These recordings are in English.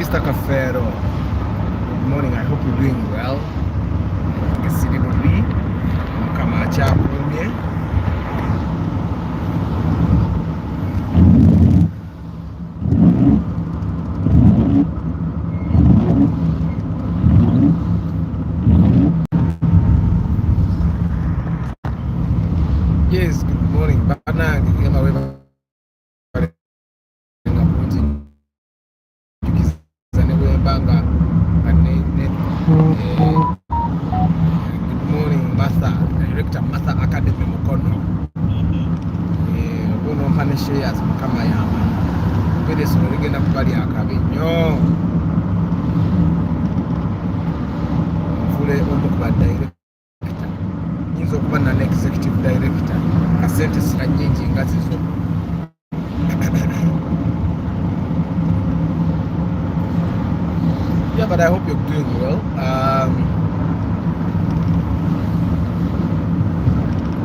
Mr. Cafero. Good morning. I hope you're doing well. Yes, good morning. Good morning, Martha, Director Martha Academy Mukono. Bono mpane shares mukama yama. Pede sono ligenda kubali akabe nnyo. Nfule omukuba director. Nyinza okuba na executive director. Kasente sira nyingi nga zizo. Yeah, but I hope you're doing well.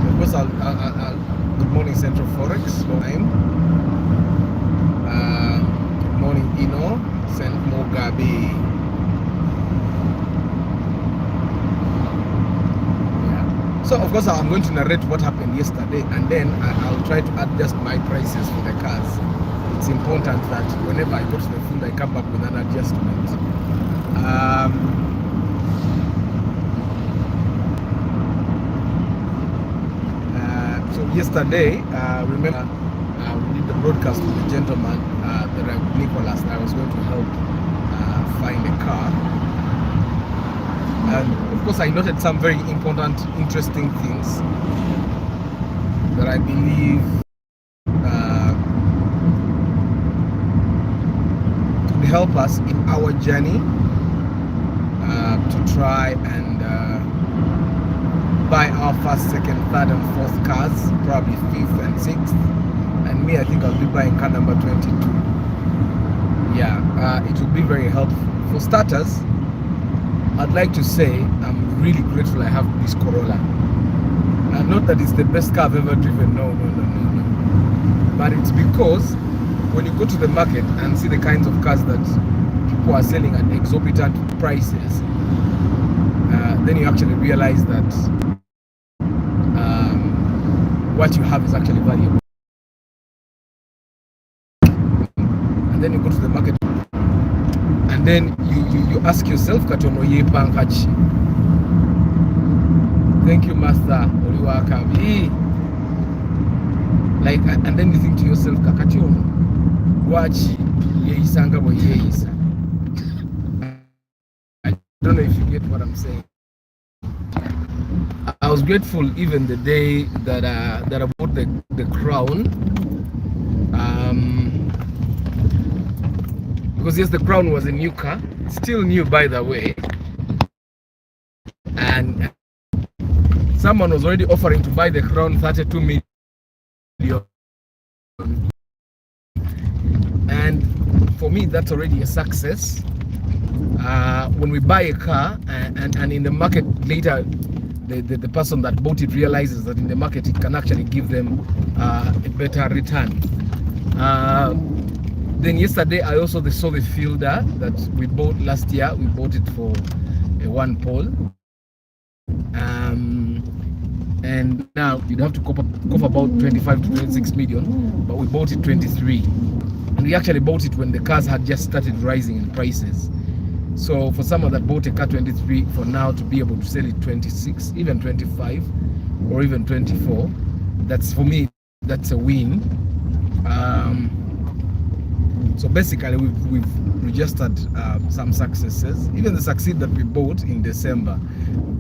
Of course, good morning, Central Forex. Good morning, Ino, St. Mugabe. Yeah. So, of course, I'm going to narrate what happened yesterday, and then I'll try to adjust my prices for the cars. It's important that whenever I go to the field, I come back with an adjustment. So yesterday, remember, we did the broadcast with the gentleman, the Rev. Nicholas. I was going to help find a car. And of course, I noted some very important, interesting things that I believe could help us in our journey to try and buy our first, second, third, and fourth cars, probably fifth and sixth. And me, I think I'll be buying car number 22. Yeah, it will be very helpful. For starters, I'd like to say I'm really grateful I have this Corolla. Not that it's the best car I've ever driven, no. But it's because when you go to the market and see the kinds of cars that people are selling at exorbitant prices, then you actually realize that what you have is actually valuable. And then you go to the market and then you ask yourself, thank you, Master Oliwakabi. Like, and then you think to yourself, I don't know if you get what I'm saying. I was grateful even the day that I bought the Crown, because yes, the Crown was a new car, still new by the way, and someone was already offering to buy the Crown 32 million, and for me that's already a success. When we buy a car and in the market later, the person that bought it realizes that in the market it can actually give them a better return. Then yesterday I also saw the Fielder that we bought last year. We bought it for a 1 pole, and now you'd have to cough about 25 to 26 million, but we bought it 23, and we actually bought it when the cars had just started rising in prices. So for someone that bought a car 23, for now to be able to sell it 26, even 25, or even 24, that's, for me, that's a win. So basically we've registered some successes. Even the Succeed that we bought in December,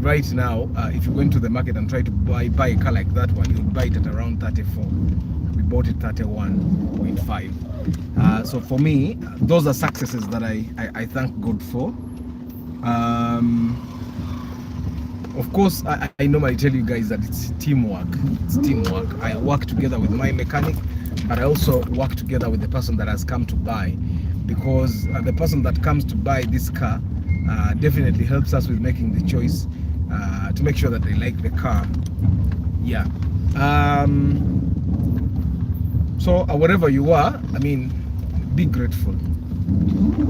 right now, if you go into the market and try to buy a car like that one, you'll buy it at around 34. We bought it 31.5. So for me, those are successes that I thank God for. Of course, I normally tell you guys that it's teamwork. It's teamwork. I work together with my mechanic, but I also work together with the person that has come to buy, because the person that comes to buy this car definitely helps us with making the choice to make sure that they like the car. Yeah. So wherever you are, I mean, be grateful.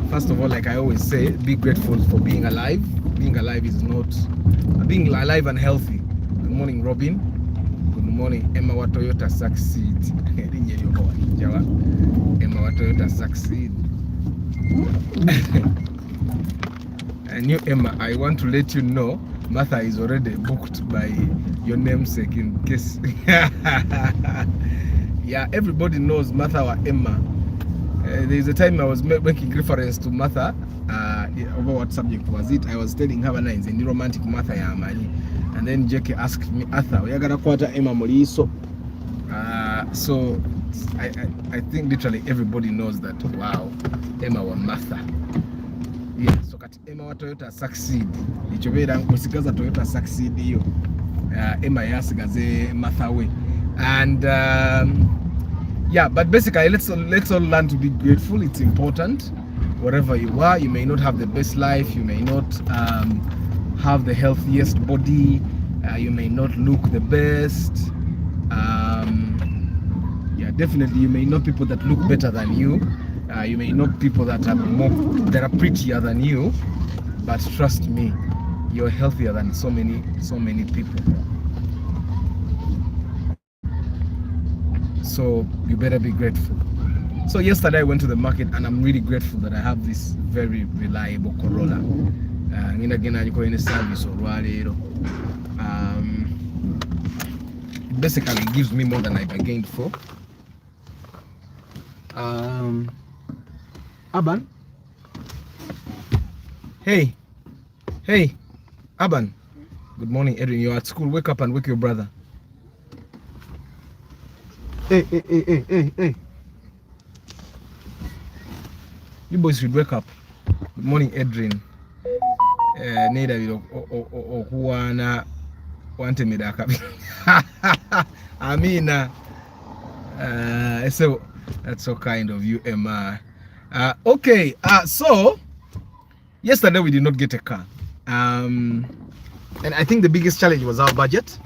First of all, like I always say, be grateful for being alive. Being alive is not being alive and healthy. Good morning, Robin. Good morning, Emma wa Toyota Succeed. Emma wa Toyota Succeed. And you, Emma, I want to let you know Martha is already booked by your namesake in case. Yeah, everybody knows Martha or Emma. There is a time I was making reference to Martha. Over what subject was it? I was telling her names in the romantic Martha Yamani. And then Jackie asked me, Arthur, we are gonna quarter Emma Moliso. So I think literally everybody knows that. Wow, Emma was Martha. Yeah, so kat Emma wa Toyota Succeed. Ichobera nkusigaza Toyota Succeed hiyo. Emma yasigaze Martha we. And yeah, but basically let's all learn to be grateful. It's important. Wherever you are, you may not have the best life, you may not have the healthiest body, you may not look the best. Yeah, definitely you may know people that look better than you. You may know people that are prettier than you, but trust me, you're healthier than so many people. So you better be grateful. So yesterday I went to the market and I'm really grateful that I have this very reliable Corolla. Service or basically it gives me more than I bargained for. Aban, hey Aban, good morning Edwin, you're at school, wake up and wake your brother. Hey, you boys should wake up. Good morning Edwin. Neda bilo okuwana wantemera akabi. Amina. So that's so kind of you, Emma. Okay, so yesterday we did not get a car. And I think the biggest challenge was our budget.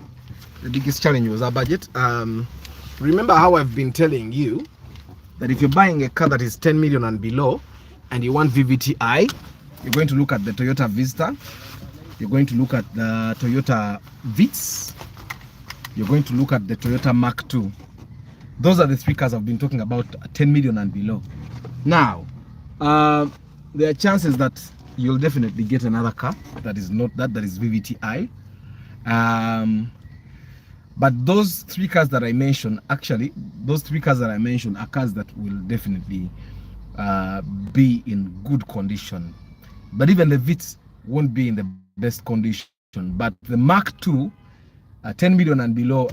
Remember how I've been telling you that if you're buying a car that is 10 million and below and you want VVTi, you're going to look at the Toyota Vista, you're going to look at the Toyota Vitz, you're going to look at the Toyota Mark II. Those are the three cars I've been talking about, 10 million and below. Now, there are chances that you'll definitely get another car that is not that is VVTi. But those three cars that I mentioned, actually, are cars that will definitely be in good condition. But even the Vitz won't be in the best condition. But the Mark II, 10 million and below,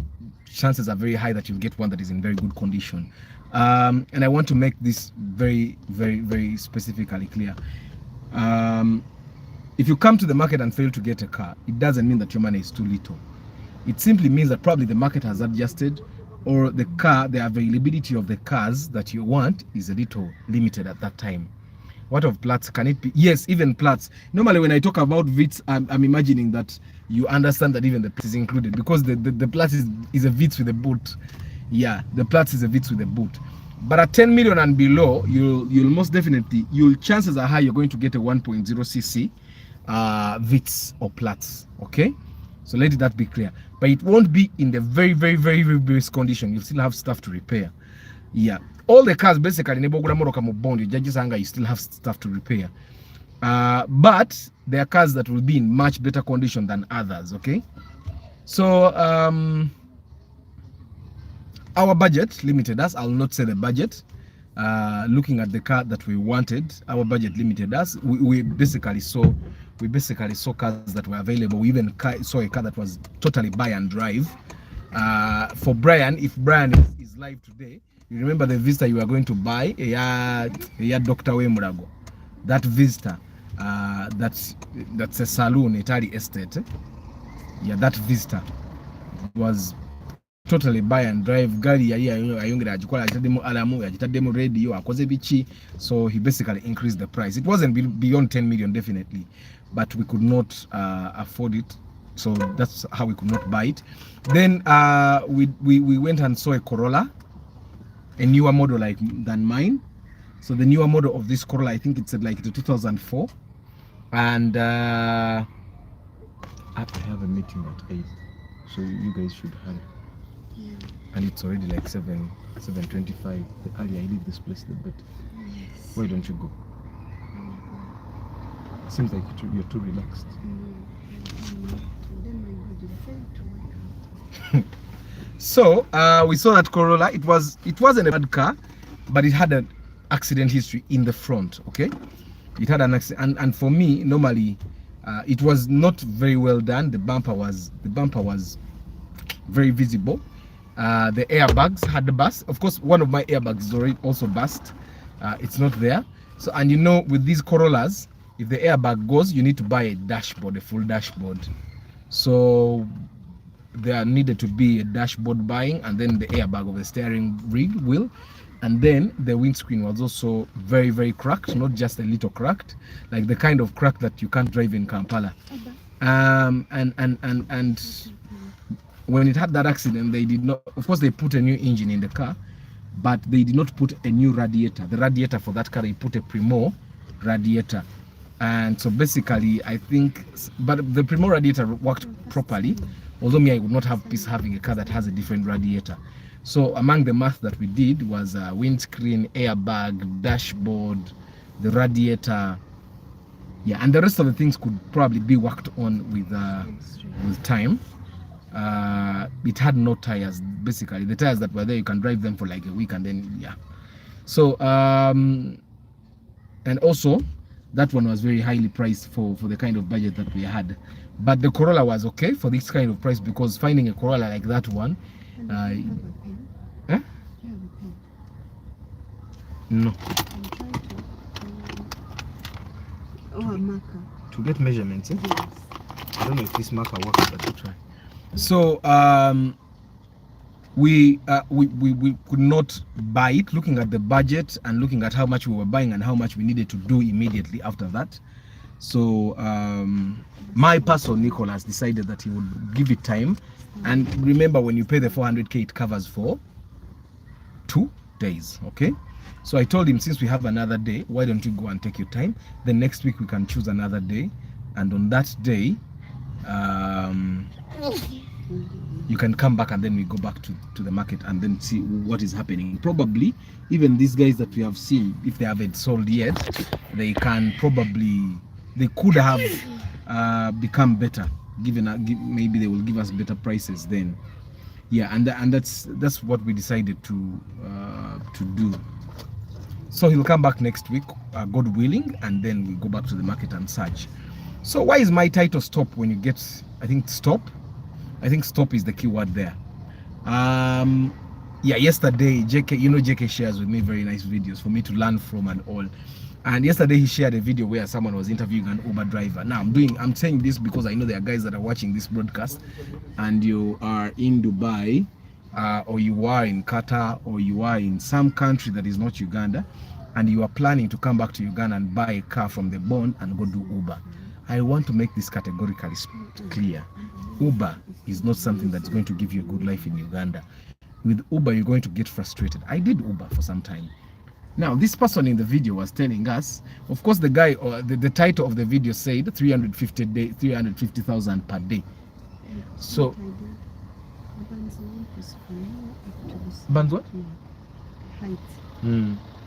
chances are very high that you'll get one that is in very good condition. And I want to make this very, very, very specifically clear. If you come to the market and fail to get a car, it doesn't mean that your money is too little. It simply means that probably the market has adjusted, or the availability of the cars that you want is a little limited at that time. What of Platts? Can it be? Yes, even Platts. Normally when I talk about Vitz, I'm imagining that you understand that even the Platts is included, because the Platts is a Vitz with a boot. Yeah, the Platts is a Vitz with a boot. But at 10 million and below, you'll most definitely, chances are high you're going to get a 1.0cc Vitz or Platts. Okay, so let that be clear. But it won't be in the very, very, very, very best condition. You still have stuff to repair. Yeah, all the cars basically, you still have stuff to repair. But there are cars that will be in much better condition than others. Okay, so our budget limited us. I'll not say the budget. Looking at the car that we wanted, our budget limited us. We basically saw cars that were available. We even saw a car that was totally buy and drive. For Brian, if Brian is live today, you remember the Vista you are going to buy, Dr. Wemurago. That Vista, that's a saloon, Itali estate. Yeah, that Vista was totally buy and drive. Gari ayongera ajikola ajitademo alamu, ajitademo radio, akoze bichi. So he basically increased the price. It wasn't beyond 10 million definitely, but we could not afford it. So that's how we could not buy it. Then we went and saw a Corolla, a newer model than mine. So the newer model of this Corolla, I think it's like the 2004. And I have a meeting at 8, so you guys should hurry. Yeah. And it's already like 7:25. The earlier I leave this place, the better. Yes. Why don't you go? Seems like you're too relaxed. So we saw that Corolla. It wasn't a bad car, but it had an accident history in the front. Okay, it had an accident, and for me, normally, it was not very well done. The bumper was very visible. The airbags had the bust. Of course, one of my airbags is already also bust. It's not there. So, and you know, with these Corollas, if the airbag goes, you need to buy a dashboard, a full dashboard. So there needed to be a dashboard buying, and then the airbag of the steering wheel, and then the windscreen was also very, very cracked, not just a little cracked, like the kind of crack that you can't drive in Kampala. And when it had that accident, they did not, of course they put a new engine in the car, but they did not put a new radiator. The radiator for that car, they put a Primo radiator. And so basically, I think, but the Primo radiator worked properly, although me, I would not have peace having a car that has a different radiator. So among the math that we did was windscreen, airbag, dashboard, the radiator, yeah, and the rest of the things could probably be worked on with time. It had no tires, basically. The tires that were there, you can drive them for like a week, and then yeah. So and also that one was very highly priced for the kind of budget that we had. But the Corolla was okay for this kind of price, because finding a Corolla like that one, no. A marker to get measurements. Yes. I don't know if this marker works, but we'll try. So we could not buy it, looking at the budget and looking at how much we were buying and how much we needed to do immediately after that. So my person Nicholas decided that he would give it time. And remember, when you pay the 400k, it covers for 2 days. Okay, so I told him, since we have another day, why don't you go and take your time? Then next week we can choose another day, and on that day you can come back, and then we go back to the market and then see what is happening. Probably even these guys that we have seen, if they haven't sold yet, they could have become better, maybe they will give us better prices then. Yeah, and that's what we decided to do. So he'll come back next week, God willing, and then we go back to the market and search. So why is my title stop when you get, I think stop is the key word there. Yeah, yesterday JK shares with me very nice videos for me to learn from and all. And yesterday he shared a video where someone was interviewing an Uber driver. Now I'm saying this because I know there are guys that are watching this broadcast, and you are in Dubai, or you are in Qatar, or you are in some country that is not Uganda, and you are planning to come back to Uganda and buy a car from the bond and go do Uber. I want to make this categorically clear. Uber is not something that's going to give you a good life in Uganda. With Uber, you're going to get frustrated. I did Uber for some time. Now, this person in the video was telling us, of course, the guy, or the title of the video said 350,000 per day. So, Bands what? Height.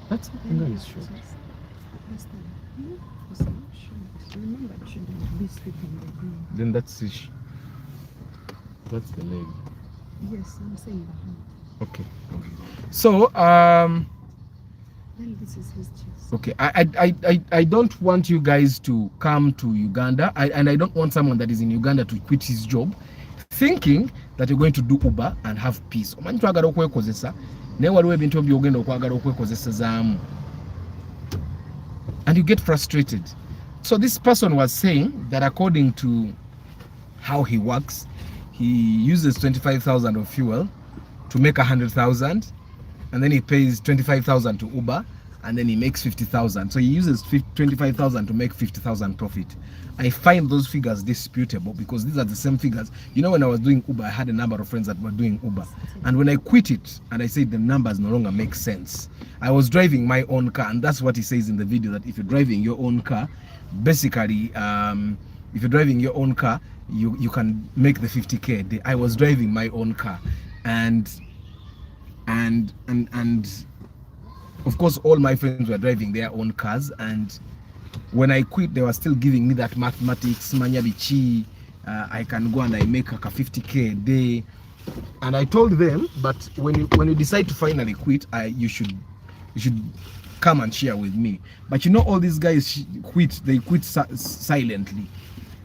That's that is short. Then that's the leg. Yes, I'm saying that. Okay. So this is his chest. Okay, I don't want you guys to come to Uganda, and I don't want someone that is in Uganda to quit his job thinking that you're going to do Uber and have peace. And you get frustrated. So this person was saying that according to how he works, he uses 25,000 of fuel to make 100,000, and then he pays 25,000 to Uber, and then he makes 50,000. So he uses 25,000 to make 50,000 profit. I find those figures disputable because these are the same figures. You know, when I was doing Uber, I had a number of friends that were doing Uber, and when I quit it and I said the numbers no longer make sense, I was driving my own car, and that's what he says in the video, that if you're driving your own car, basically if you're driving your own car, you can make the 50k a day. I was driving my own car, and of course all my friends were driving their own cars, and when I quit they were still giving me that mathematics manyabichi. I can go and I make like a 50k a day, and I told them, but when you decide to finally quit, you should come and share with me. But you know, all these guys quit, they quit silently,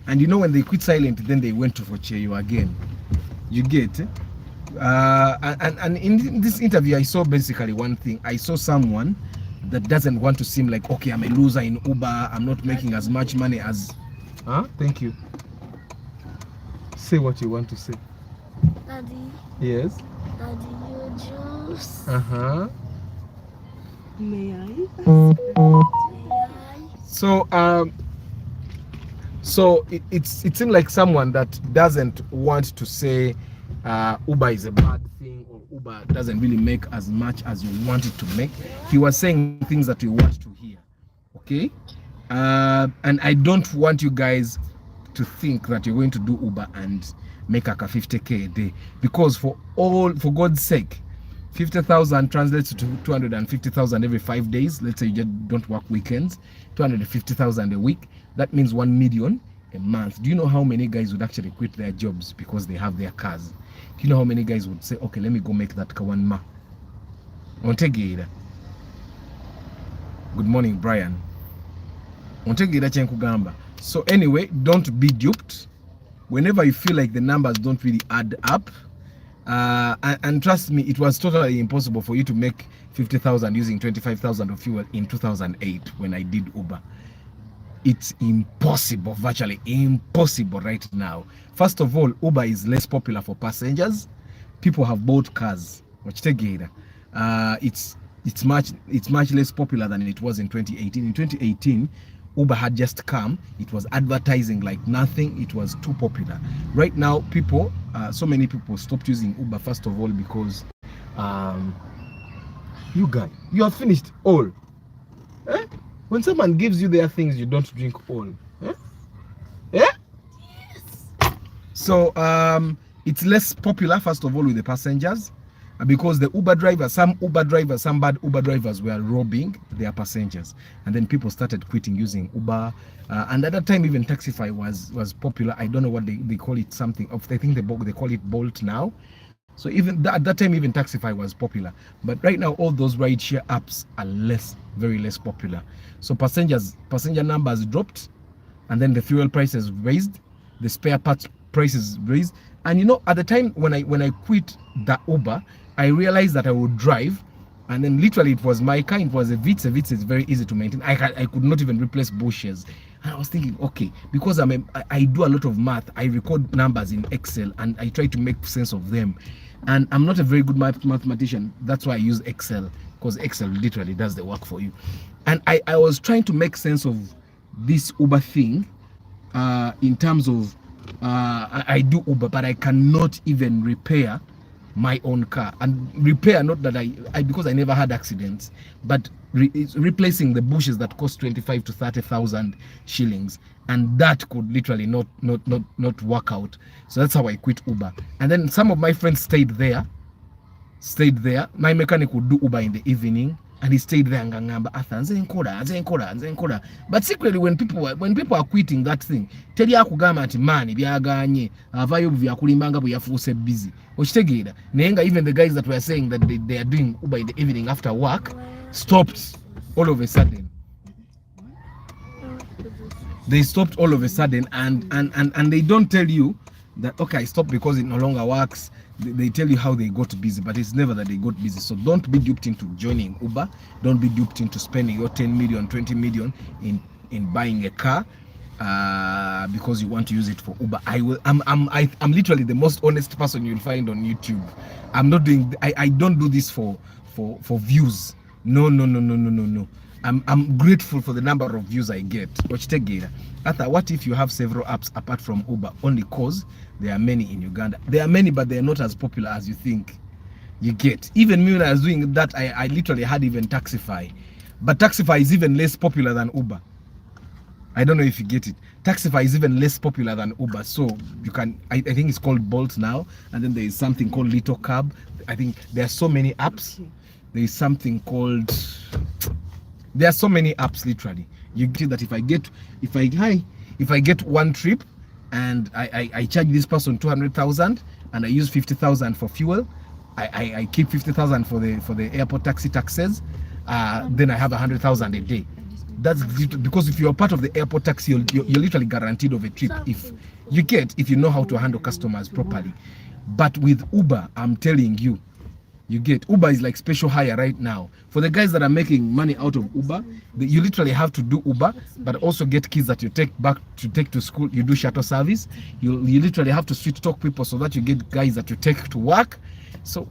and you know, when they quit silently, then they went to Foche you again. You get and in this interview I saw basically one thing. I saw someone that doesn't want to seem like, okay, I'm a loser in Uber, I'm not making as much money as thank you. Say what you want to say. Daddy. Yes. Daddy, your juice. May I? May I? So it seems like someone that doesn't want to say Uber is a bad thing, or Uber doesn't really make as much as you want it to make. He was saying things that we want to hear, okay? And I don't want you guys to think that you're going to do Uber and make like a 50k a day, because for God's sake, 50,000 translates to 250,000 every 5 days. Let's say you just don't work weekends. 250,000 a week. That means 1 million a month. Do you know how many guys would actually quit their jobs because they have their cars? Do you know how many guys would say, okay, let me go make that car one ma? Good morning, Brian. So anyway, don't be duped. Whenever you feel like the numbers don't really add up, and trust me, it was totally impossible for you to make 50,000 using 25,000 of fuel in 2008 when I did Uber. It's impossible, virtually impossible right now. First of all, Uber is less popular for passengers. People have bought cars. It's much less popular than it was in 2018. In 2018, Uber had just come. It was advertising like nothing. It was too popular. Right now, people, so many people stopped using Uber. First of all, because you guys, you have finished all. Eh? When someone gives you their things, you don't drink all. Eh? Yeah? Yes. So it's less popular, first of all, with the passengers, because the Uber drivers, some bad Uber drivers were robbing their passengers, and then people started quitting using Uber. And at that time, even Taxify was popular. I don't know what they call it, something of, I think they call it Bolt now. So even at that time, even Taxify was popular. But right now, all those rideshare apps are very less popular. So passenger numbers dropped, and then the fuel prices raised, the spare parts prices raised. And you know, at the time when I quit the Uber, I realized that I would drive, and then literally it was my car. It was a Vitz. A Vitz is very easy to maintain. I could not even replace bushes. And I was thinking, okay, because I do a lot of math. I record numbers in Excel and I try to make sense of them. And I'm not a very good mathematician. That's why I use Excel, because Excel literally does the work for you. And I was trying to make sense of this Uber thing in terms of I do Uber, but I cannot even repair my own car. And repair, not that I because I never had accidents, but replacing the bushes that cost 25 to 30,000 shillings, and that could literally not work out. So that's how I quit Uber. And then some of my friends stayed there. My mechanic would do Uber in the evening, and he stayed there. But secretly, when people are quitting that thing, tell you kugamba ati mani byaganye avayo byakulimbanga buyafuse busy. Even the guys that were saying that they are doing Uber in the evening after work stopped all of a sudden. They stopped all of a sudden, and they don't tell you that, okay, I stopped because it no longer works. They tell you how they got busy, but it's never that they got busy. So don't be duped into joining Uber. Don't be duped into spending your 10 million, 20 million in buying a car because you want to use it for Uber. I'm literally the most honest person you'll find on YouTube. I don't do this for views. No. I'm grateful for the number of views I get. What if you have several apps apart from Uber? Only cause there are many in Uganda. There are many, but they are not as popular as you think. You get. Even me when I was doing that, I literally had even Taxify. But Taxify is even less popular than Uber. I don't know if you get it. Taxify is even less popular than Uber. So you can, I think it's called Bolt now. And then there is something called Little Cab. I think there are so many apps. There is something called, there are so many apps literally. You get that if I get one trip and I charge this person 200,000 and I use 50,000 for fuel, I keep 50,000 for the airport taxes, then I have 100,000 a day. That's because if you're part of the airport taxi, you're literally guaranteed of a trip if you know how to handle customers properly. But with Uber, I'm telling you, Uber is like special hire right now. For the guys that are making money out of Uber, you literally have to do Uber, but also get kids that you take to school. You do shuttle service. You literally have to street talk people so that you get guys that you take to work. So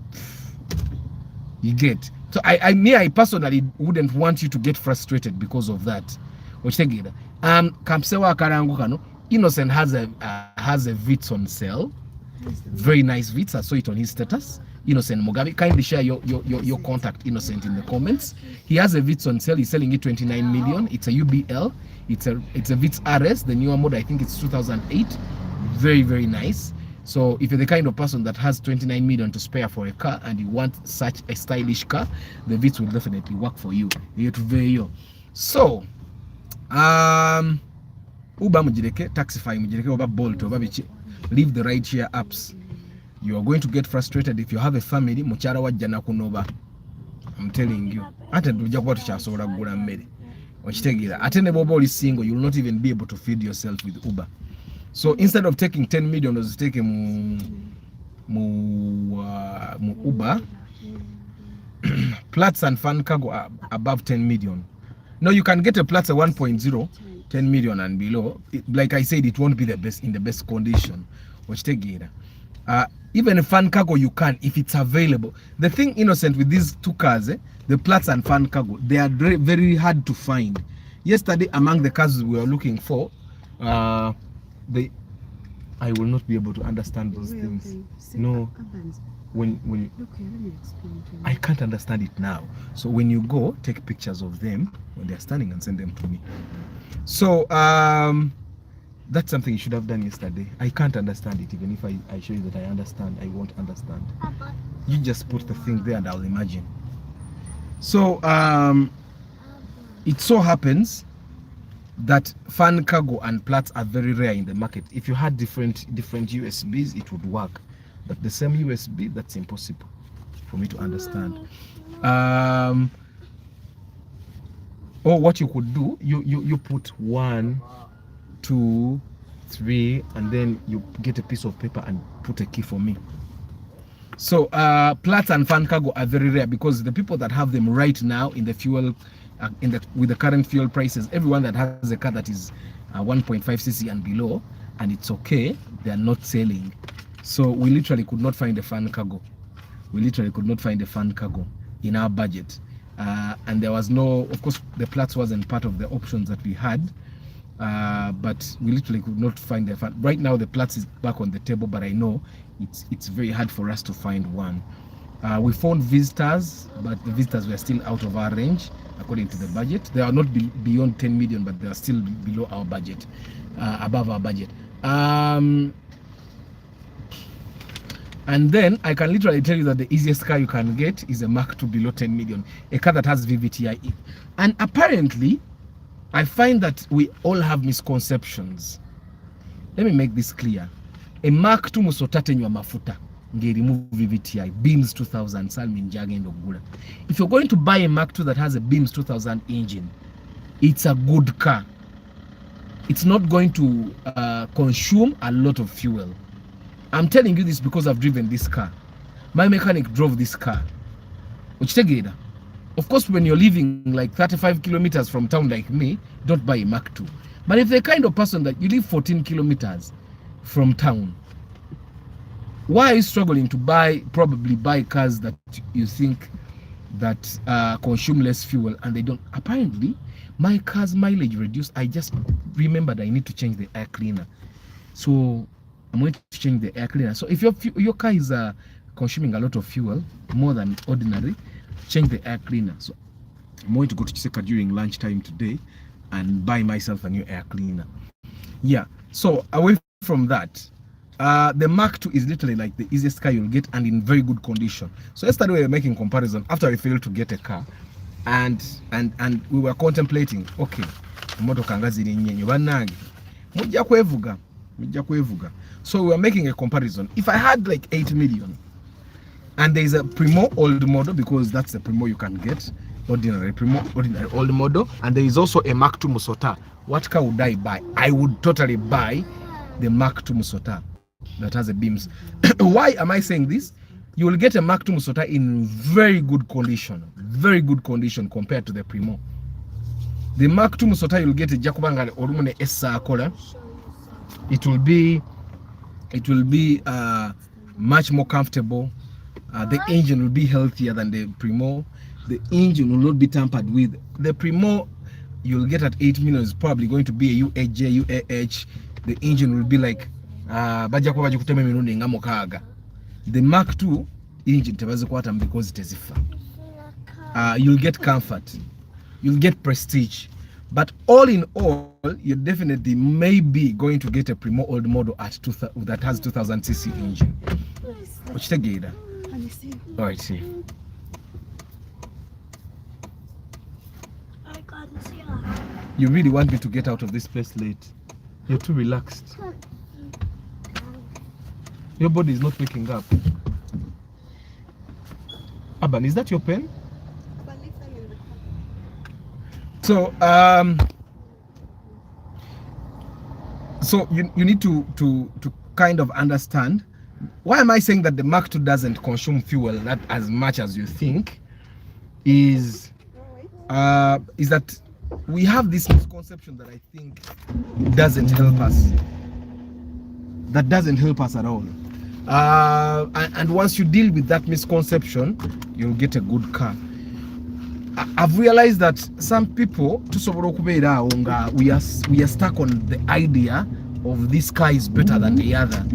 you get. So I personally wouldn't want you to get frustrated because of that. Kamsewa karangu kano, Innocent has a Vitz on sale. Very nice Vitz. I saw it on his status. Innocent Mugabe, kindly share your contact Innocent in the comments. He has a Vitz on sale. He's selling it 29 million. It's a UBL. It's a Vitz RS. The newer model, I think it's 2008. Very, very nice. So if you're the kind of person that has 29 million to spare for a car and you want such a stylish car, the Vitz will definitely work for you. So Uber mujireke, Taxify mujireke, oba Bolt, oba bichi, leave the rideshare apps. You are going to get frustrated if you have a family. Muchara wajja nakunoba. I'm telling you. Ate tujja kuba tukyasobola kugula mmere. Okitegeera. Ate ne bwoba oli single, you will not even be able to feed yourself with Uber. So instead of taking 10 million, take mu Uber, Platts and Fan Cargo are above 10 million. No, you can get a Platts at 1.0, 10 million and below. Like I said, it won't be the best in the best condition. Even a Fan Cargo you can if it's available. The thing, Innocent, with these two cars, the Platts and Fan Cargo, they are very, very hard to find. Yesterday, among the cars we were looking for, I will not be able to understand those things. No, when Okay, let me explain to you. I can't understand it now. So when you go, take pictures of them when they're standing and send them to me. So that's something you should have done yesterday. I can't understand it. Even if I show you that I understand, I won't understand. You just put the thing there and I'll imagine. So it so happens that Fan Cargo and Platts are very rare in the market. If you had different USBs, it would work. But the same USB, that's impossible for me to understand. Or what you could do, you put 1, 2, 3, and then you get a piece of paper and put a key for me. So Platts and Fan Cargo are very rare because the people that have them right now in the fuel, with the current fuel prices, everyone that has a car that is 1.5cc and below, and it's okay, they are not selling. So we literally could not find a Fan Cargo. We literally could not find a Fan Cargo in our budget. And there was no, of course, the Platts wasn't part of the options that we had. But we literally could not find the Fan. Right now the Platts is back on the table, but I know it's very hard for us to find one. We found Visitors, but the Visitors were still out of our range according to the budget. They are not beyond 10 million, but they are still below our budget, above our budget. And then I can literally tell you that the easiest car you can get is a Mark II below 10 million, a car that has VVTi. And apparently, I find that we all have misconceptions. Let me make this clear. A Mark II musotate nywa mafuta nge remove VVTi, Beams 2000, salmi njage ndogula. If you're going to buy a Mark II that has a Beams 2000 engine, it's a good car. It's not going to consume a lot of fuel. I'm telling you this because I've driven this car. My mechanic drove this car. Of course, when you're living like 35 kilometers from town like me, don't buy a Mark II. But if the kind of person that you live 14 kilometers from town, why are you struggling to probably buy cars that you think that consume less fuel, and they don't. Apparently, my car's mileage reduced. I just remembered I need to change the air cleaner, so I'm going to change the air cleaner. So if your car is consuming a lot of fuel, more than ordinary, change the air cleaner. So I'm going to go to Chiseka during lunchtime today and buy myself a new air cleaner. Yeah, so away from that, the Mark II is literally like the easiest car you'll get and in very good condition. So yesterday we were making comparison after I failed to get a car, and we were contemplating, okay, motoka nga ziri nnyo bannange mujja kwevuga. So we were making a comparison. If I had like 8 million and there is a Primo old model, because that's the Primo you can get, ordinary old model, and there is also a Mark II Musota, what car would I buy? I would totally buy the Mark II Musota that has a beams. Why am I saying this? You will get a Mark II Musota in very good condition compared to the Primo. The Mark II Musota you'll get a Jakubanga Orumune Essa Kola. It will be much more comfortable. The engine will be healthier than the Primo. The engine will not be tampered with. The Primo you'll get at 8 million is probably going to be a UAJ, UAH. The engine will be like the Mark II engine because it is you'll get comfort, you'll get prestige, but all in all, you definitely may be going to get a Primo old model at that has 2000cc engine. Which the gator? All right, see. You really want me to get out of this place late? You're too relaxed. Your body is not waking up. Aban, is that your pen? So you need to kind of understand, why am I saying that the Mark II doesn't consume fuel that as much as you think is that we have this misconception that I think doesn't help us. That doesn't help us at all. And once you deal with that misconception, you'll get a good car. I've realized that some people, we are stuck on the idea of this car is better than the other,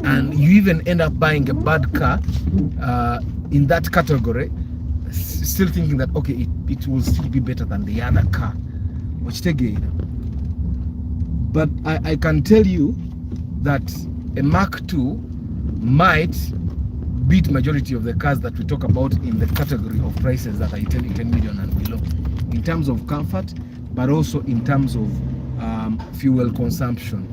and you even end up buying a bad car in that category, still thinking that okay, it will still be better than the other car. But I can tell you that a Mark II might beat majority of the cars that we talk about in the category of prices that are 10 million and below, in terms of comfort, but also in terms of fuel consumption.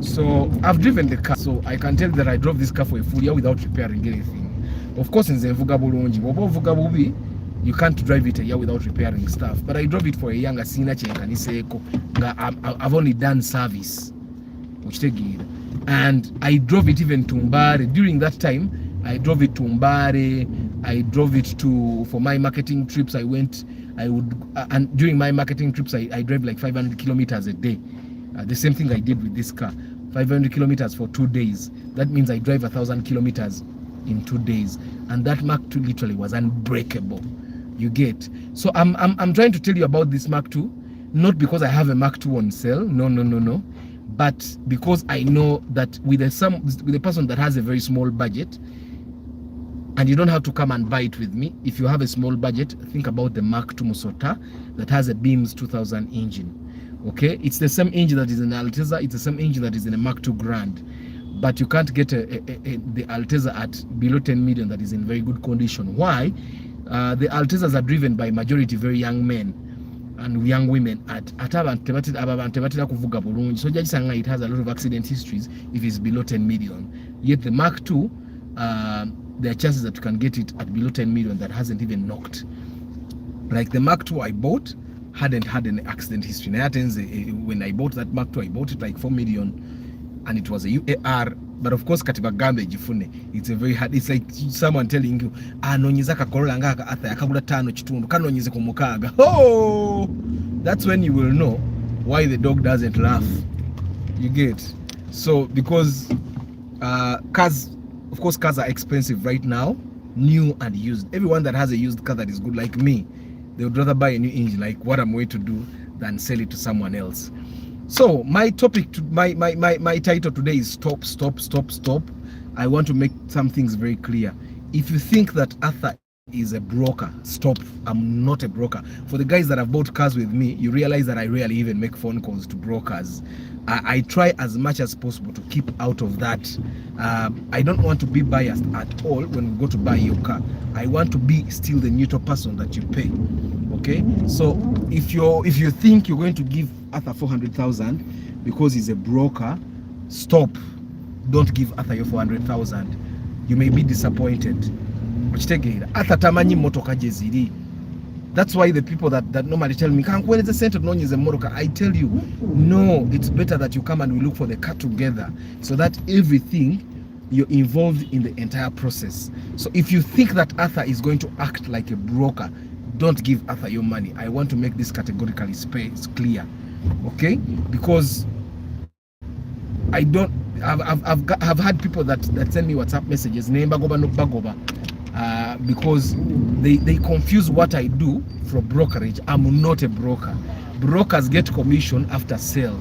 So I've driven the car, so I can tell that I drove this car for a full year without repairing anything. Of course, in the you can't drive it a year without repairing stuff, but I drove it for a younger senior. I've only done service, and I drove it even to Mbare. During that time, I drove it to Mbare. I drove it for my marketing trips. And during my marketing trips, I drive like 500 kilometers a day. The same thing I did with this car, 500 kilometers for 2 days. That means I drive 1,000 kilometers in 2 days, and that Mark II literally was unbreakable. You get? So I'm trying to tell you about this Mark II, not because I have a Mark II on sale, no, but because I know that with a person that has a very small budget, and you don't have to come and buy it with me. If you have a small budget, think about the Mark II Musota that has a Beams 2000 engine. Okay, it's the same engine that is in the Alteza, it's the same engine that is in a Mark II Grand, but you can't get the Alteza at below 10 million that is in very good condition. Why? The Altezas are driven by majority very young men and young women so it has a lot of accident histories if it's below 10 million. Yet the Mark II, there are chances that you can get it at below 10 million that hasn't even knocked. Like the Mark II I bought hadn't had an accident history. When I bought that Mark II, I bought it like 4 million, and it was a UAR. But of course, it's a very hard. It's like someone telling you, oh, that's when you will know why the dog doesn't laugh. You get? So because cars Of course, cars are expensive right now, new and used. Everyone that has a used car that is good, like me, they would rather buy a new engine, like what I'm going to do, than sell it to someone else. So my topic, my title today is stop, stop, stop, stop. I want to make some things very clear. If you think that Arthur is a broker, stop. I'm not a broker. For the guys that have bought cars with me, you realize that I rarely even make phone calls to brokers. I try as much as possible to keep out of that. I don't want to be biased at all when we go to buy your car. I want to be still the neutral person that you pay. Okay, so if you think you're going to give Arthur 400,000 because he's a broker, stop. Don't give Arthur your 400,000. You may be disappointed. Arthur tamanyi motoka jeziri. That's why the people that normally tell me, when it's a center non is a motoka, I tell you, no, it's better that you come and we look for the car together, so that everything you're involved in the entire process. So if you think that Arthur is going to act like a broker, don't give Arthur your money. I want to make this categorically clear, okay? Because I don't. I've had people that send me WhatsApp messages, because they confuse what I do for brokerage. I'm not a broker. Brokers get commission after sale.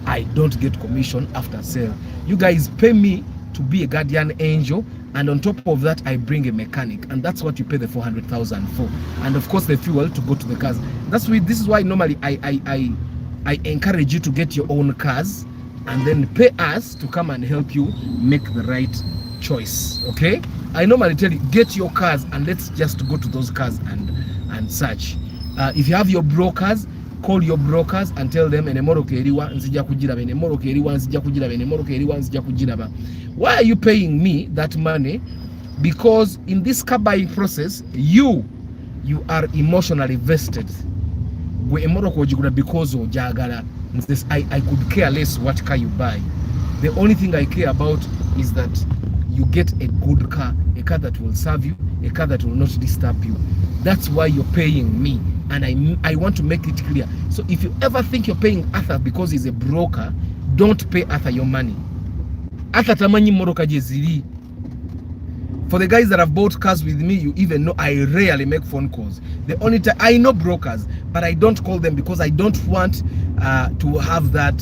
I don't get commission after sale. You guys pay me to be a guardian angel, and on top of that I bring a mechanic, and that's what you pay the 400,000 for, and of course the fuel to go to the cars. This is why normally I encourage you to get your own cars and then pay us to come and help you make the right choice. Okay, I normally tell you, get your cars and let's just go to those cars and search. If you have your brokers, call your brokers and tell them why are you paying me that money? Because in this car buying process, you are emotionally vested. Because I could care less what car you buy. The only thing I care about is that you get a good car, a car that will serve you, a car that will not disturb you. That's why you're paying me, and I want to make it clear. So if you ever think you're paying Arthur because he's a broker, don't pay Arthur your money. Arthur tamanyi moroka jeziri. For the guys that have bought cars with me, you even know I rarely make phone calls. The only time I know brokers, but I don't call them because I don't want to have that.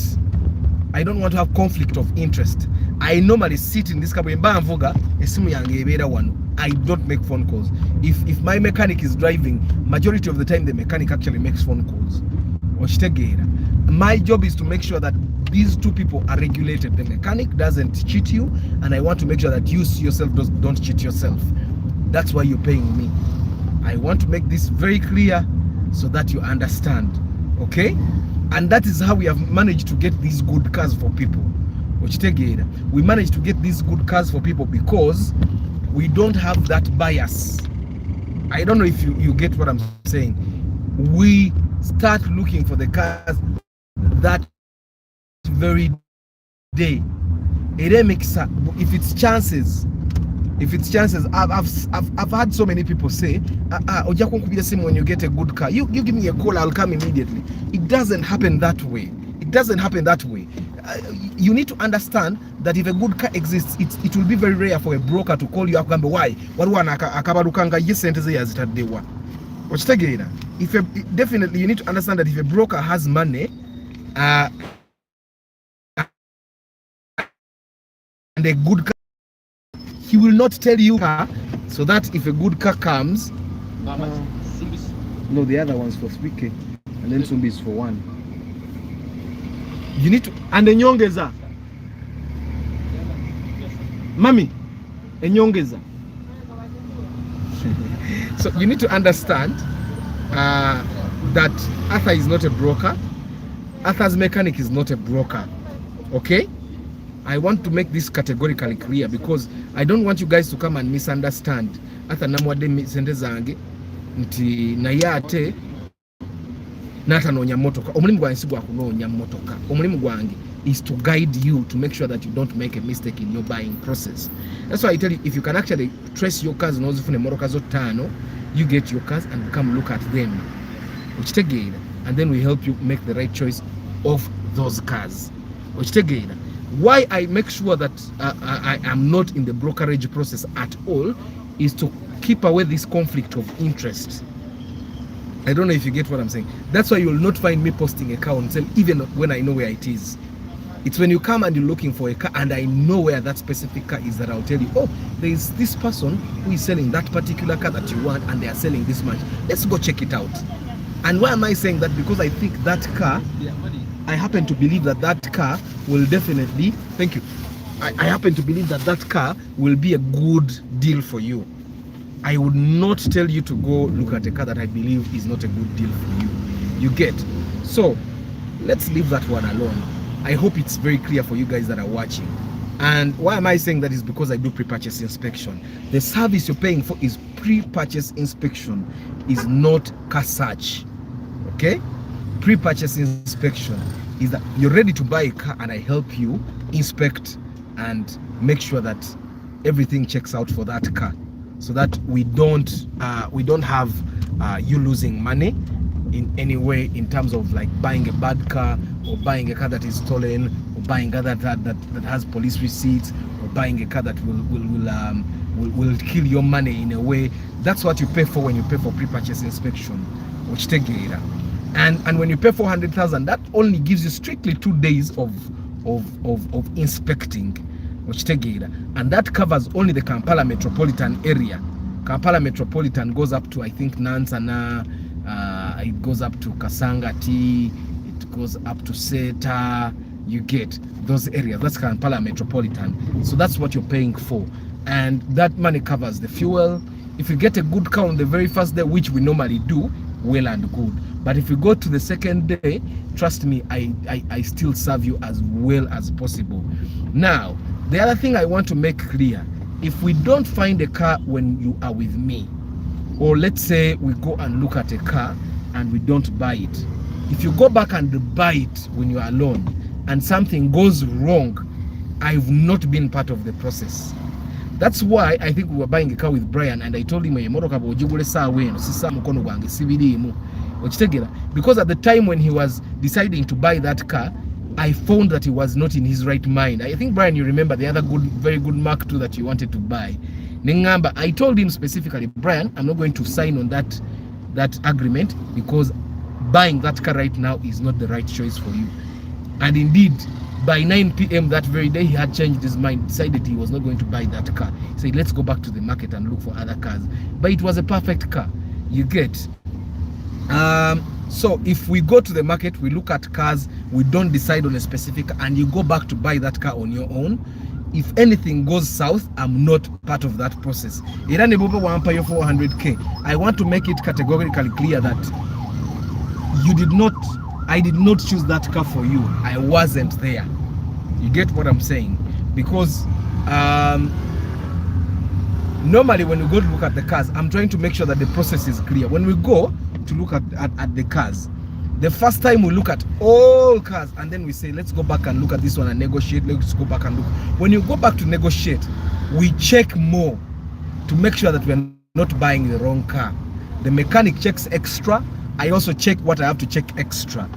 I don't want to have conflict of interest. I normally sit in this car. I don't make phone calls. If my mechanic is driving, majority of the time the mechanic actually makes phone calls. My job is to make sure that these two people are regulated. The mechanic doesn't cheat you, and I want to make sure that you yourself don't cheat yourself. That's why you're paying me. I want to make this very clear so that you understand, okay? And that is how we have managed to get these good cars for people. We managed to get these good cars for people because we don't have that bias. I don't know if you get what I'm saying. We start looking for the cars that very day. If it's chances, I've had so many people say, when you get a good car, you give me a call, I'll come immediately. It doesn't happen that way. You need to understand that if a good car exists, it will be very rare for a broker to call you up and be, why? Definitely you need to understand that if a broker has money and a good car, he will not tell you so that if a good car comes, no, the other one's for 3K and then Sumbi is for 1. You need to, and enyongeza mami, enyongeza. So you need to understand that Arthur is not a broker. Arthur's mechanic is not a broker. Okay, I want to make this categorically clear because I don't want you guys to come and misunderstand. Arthur namwade sente zange nti nayate nata nonya motoka. Omulimu gwange sigwa kunonya motoka. Omulimu gwange is to guide you to make sure that you don't make a mistake in your buying process. That's why I tell you, if you can actually trace your cars nozifune motoka zo 5, you get your cars and come look at them, and then we help you make the right choice of those cars. Why I make sure that I am not in the brokerage process at all is to keep away this conflict of interest. I don't know if you get what I'm saying. That's why you will not find me posting a car on sale even when I know where it is. It's when you come and you're looking for a car and I know where that specific car is that I'll tell you, oh, there is this person who is selling that particular car that you want and they are selling this much. Let's go check it out. And why am I saying that? Because I think that car, I happen to believe that that car will definitely, thank you. I happen to believe that that car will be a good deal for you. I would not tell you to go look at a car that I believe is not a good deal for you. You get? So let's leave that one alone. I hope it's very clear for you guys that are watching. And why am I saying that is because I do pre-purchase inspection. The service you're paying for is pre-purchase inspection, is not car search. Okay? Pre-purchase inspection is that you're ready to buy a car and I help you inspect and make sure that everything checks out for that car, so that we don't have you losing money in any way in terms of like buying a bad car or buying a car that is stolen or buying a car that has police receipts or buying a car that will kill your money in a way. That's what you pay for when you pay for pre-purchase inspection, which take data. And when you pay 400,000, that only gives you strictly 2 days of inspecting, which take data, and that covers only the Kampala metropolitan area. Kampala metropolitan goes up to, I think, Nansana, it goes up to Kasangati, it goes up to Seta. You get those areas. That's Kampala metropolitan. So that's what you're paying for, and that money covers the fuel. If you get a good car on the very first day, which we normally do, well and good. But if you go to the second day, trust me, I still serve you as well as possible. Now, the other thing I want to make clear, if we don't find a car when you are with me, or let's say we go and look at a car and we don't buy it, if you go back and buy it when you are alone and something goes wrong, I've not been part of the process. That's why I think we were buying a car with Brian and I told him because at the time when he was deciding to buy that car, I found that he was not in his right mind. I think, Brian, you remember the other very good Mark II that you wanted to buy. Nengamba, I told him specifically, Brian, I'm not going to sign on that agreement because buying that car right now is not the right choice for you. And indeed, by 9 p.m. that very day, he had changed his mind, decided he was not going to buy that car. He said, let's go back to the market and look for other cars. But it was a perfect car. You get? So if we go to the market, we look at cars, we don't decide on a specific, and you go back to buy that car on your own, if anything goes south, I'm not part of that process. 400K. I want to make it categorically clear that I did not choose that car for you. I wasn't there. You get what I'm saying? Because normally when we go to look at the cars, I'm trying to make sure that the process is clear. When we go to look at the cars, the first time we look at all cars and then we say, let's go back and look at this one and negotiate. Let's go back and look. When you go back to negotiate, we check more to make sure that we're not buying the wrong car. The mechanic checks extra. I also check what I have to check extra,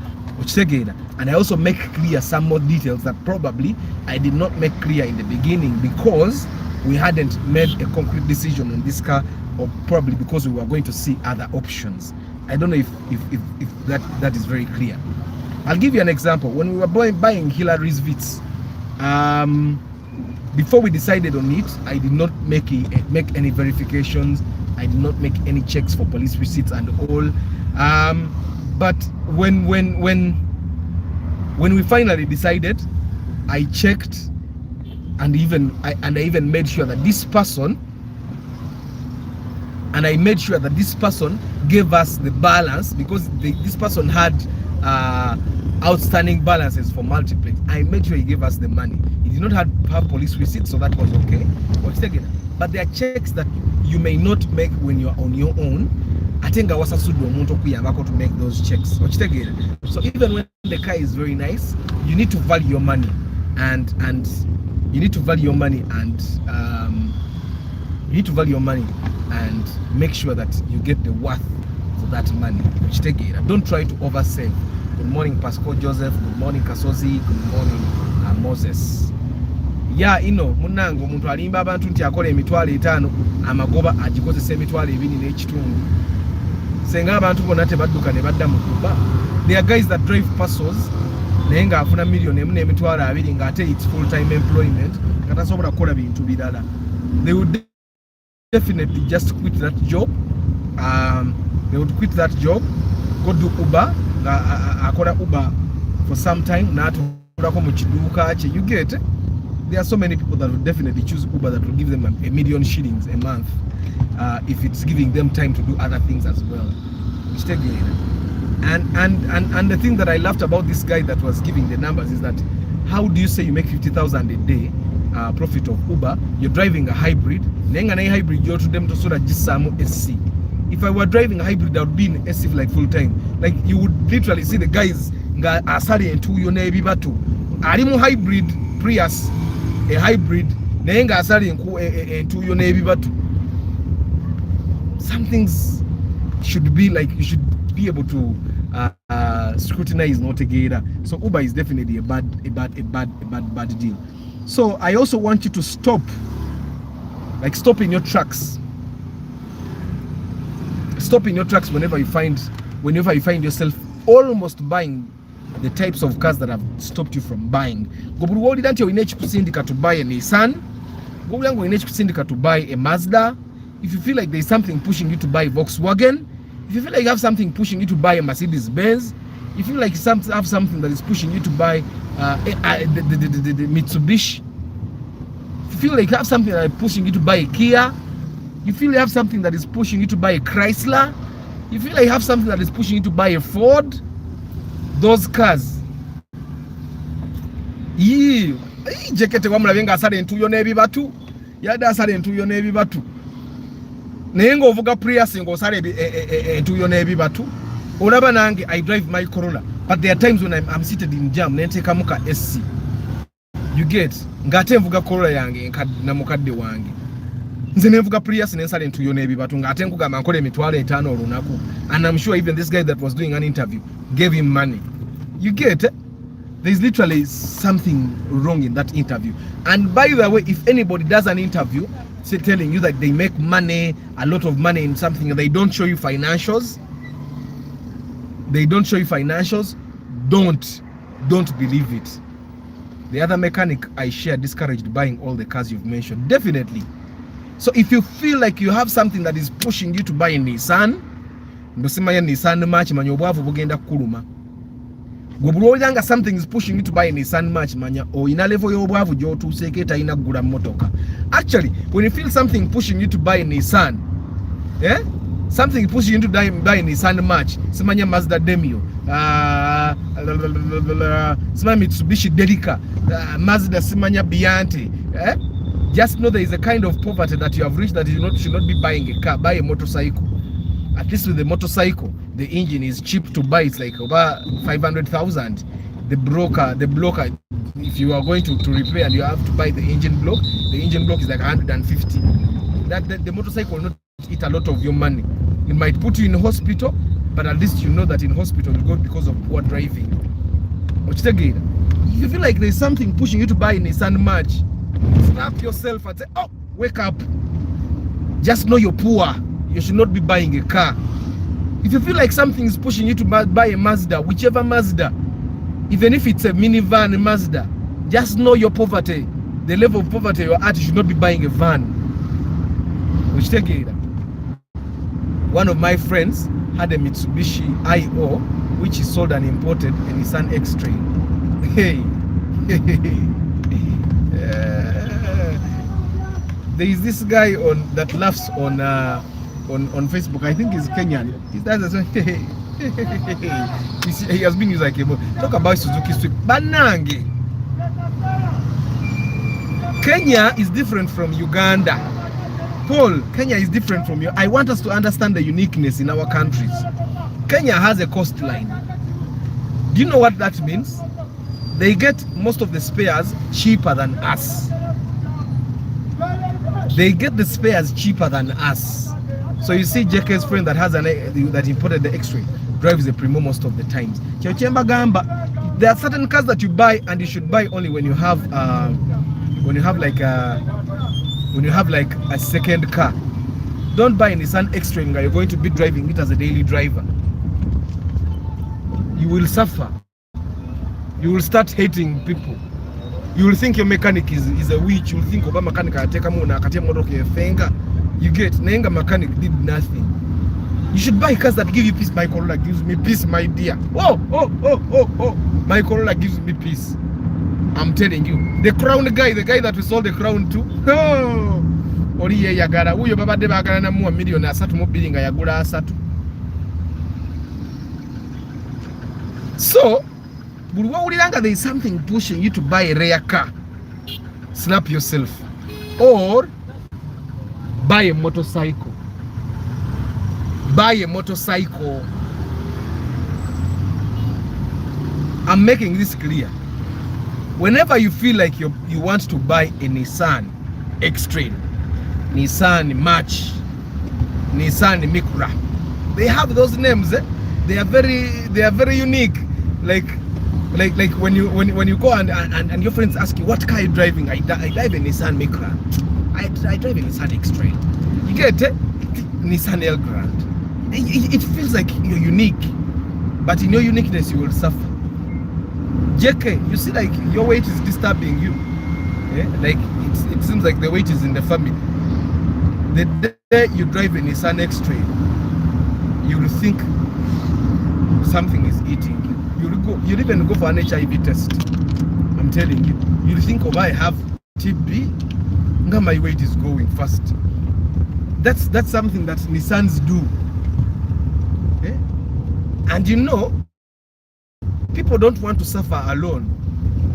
and I also make clear some more details that probably I did not make clear in the beginning because we hadn't made a concrete decision on this car, or probably because we were going to see other options. I don't know if that is very clear. I'll give you an example. When we were buying Hillary's Vitz, before we decided on it, I did not make any verifications. I did not make any checks for police receipts and all. But when we finally decided, I checked and I even made sure that this person, gave us the balance, because this person had outstanding balances for multiplex. I made sure he gave us the money. He did not have police receipts, so that was okay. But there are checks that you may not make when you're on your own. I think I was to make those checks. So even when the car is very nice, you need to value your money, and you need to value your money, and make sure that you get the worth for that money. Don't try to oversell. Good morning, Pascal Joseph. Good morning, Kasozi. Good morning, Moses. Yeah, munango omuntu alimba abantu nti akola emitwalo 5 amagoba agikozesa emitwalo 2 n'ekitundu. Senga abantu bonna tebadduka ne badda mu Uber. There are guys that drive parcels naye ng'afuna million emu n'emitwalo 2 ng'ate it's full time employment nga tasobola kukola bintu birala. They would definitely just quit that job. They would quit that job, go do Uber, akola Uber for some time, n'atulako mu kiduuka kye. You get it? There are so many people that would definitely choose Uber that will give them a million shillings a month if it's giving them time to do other things as well. And the thing that I loved about this guy that was giving the numbers is that how do you say you make 50,000 a day profit of Uber? You're driving a hybrid. Nenga na hybrid you're to them to sort of just SC. If I were driving a hybrid, I would be in SC like full time. Like you would literally see the guys nga asali entu yone ebibatu. Ali mu hybrid Prius, a hybrid naye nga asali entu yone ebibatu. Some things should be like you should be able to scrutinize not together. So Uber is definitely a bad deal. So I also want you to stop in your tracks. Stop in your tracks whenever you find yourself almost buying the types of cars that have stopped you from buying. Gobulwoli danti oyine kusindika to buy a Nissan. Gobulyango oyine kusindika to buy a Mazda. If you feel like there's something pushing you to buy Volkswagen, if you feel like you have something pushing you to buy a Mercedes Benz, if you feel like you have something that is pushing you to buy the Mitsubishi, if you feel like you have something that is pushing you to buy a Kia, you feel you have something that is pushing you to buy a Chrysler, you feel like you have something that is pushing you to buy a Ford, those cars. Jekete wamulabenga asale entuyo n'ebibatu, yada asale entuyo n'ebibatu. Naye ng'ovuga Prius ng'osala entuyo n'ebibatu. Olaba nange I drive my Corolla, but there are times when I'm seated in jam n'enteekamu ka SC. You get? Ng'ate nvuga Corolla yange na mukadde wange. Nze nevuga Prius n'ensala entuyo n'ebibatu ng'ate nkugamba nkola emitwalo 5 olunaku. And I'm sure even this guy that was doing an interview gave him money. You get? There's literally something wrong in that interview. And by the way, if anybody does an interview telling you that they make money, a lot of money in something, and they don't show you financials, don't believe it. The other mechanic I share discouraged buying all the cars you've mentioned. Definitely. So if you feel like you have something that is pushing you to buy a Nissan, ndosimanya Nissan March manya obwavu bugenda kuluma. Gobulojanga something is pushing you to buy a Nissan March manya ina level y'obwavu gy'otuuseeko etayina kugula motoka. Actually, when you feel something pushing you to buy a Nissan, something pushing you to buy a Nissan March, simanya Mazda Demio, simanya Mitsubishi Delica, Mazda simanya Bianti, just know there is a kind of poverty that you have reached that you should not be buying a car. Buy a motorcycle. At least with the motorcycle, the engine is cheap to buy. It's like over 500,000. The blocker, if you are going to repair and you have to buy the engine block is like 150. The motorcycle will not eat a lot of your money. It might put you in hospital, but at least you know that in hospital you go because of poor driving. If you feel like there's something pushing you to buy a Nissan March, slap yourself and say, oh, wake up. Just know you're poor. You should not be buying a car. If you feel like something is pushing you to buy a Mazda, whichever Mazda, even if it's a minivan Mazda, just know your poverty. The level of poverty you're at, you should not be buying a van. One of my friends had a Mitsubishi IO, which he sold and imported, a Nissan X-Trail. Hey. There is this guy that laughs on Facebook. I think he's Kenyan. He has been used like a talk about Suzuki Swift. Banange. Kenya is different from Uganda. Paul, Kenya is different from you. I want us to understand the uniqueness in our countries. Kenya has a coastline. Do you know what that means? They get most of the spares cheaper than us. They get the spares cheaper than us. So you see JK's friend that has that imported the X-ray. drives the Primo most of the times. Chemba gamba, there are certain cars that you buy and you should buy only when you have like a second car. Don't buy a Nissan X-Trail. You're going to be driving it as a daily driver. You will suffer. You will start hating people. You will think your mechanic is a witch. You will think Obama mechanic ateka muna akatia motoka yefenga. You get nenga mechanic did nothing. You should buy cars that give you peace. My Corolla gives me peace, my dear. Oh. My Corolla gives me peace. I'm telling you. The Crown guy, the guy that we sold the Crown to. Oh. Oriye yagala. Uyo baba de bagala na muwa million asatu mo billing yagula asatu. So, there is something pushing you to buy a rare car. Snap yourself. Or buy a motorcycle. Buy a motorcycle. I'm making this clear. Whenever you feel like you want to buy a Nissan X-Trail, Nissan March, Nissan Micra, they have those names. They are very unique. Like when you go and your friends ask you what car are you driving, I drive a Nissan Micra. I drive a Nissan X-Trail. You get it? Nissan Elgrand. It feels like you're unique, but in your uniqueness you will suffer. JK, you see, like your weight is disturbing you. Yeah? Like it seems like the weight is in the family. The day you drive a Nissan X-Trail, you will think something is eating you. You'll even go for an HIV test. I'm telling you. You'll think, oh, I have TB. Now my weight is going fast. That's something that Nissans do. Okay? And you know, people don't want to suffer alone.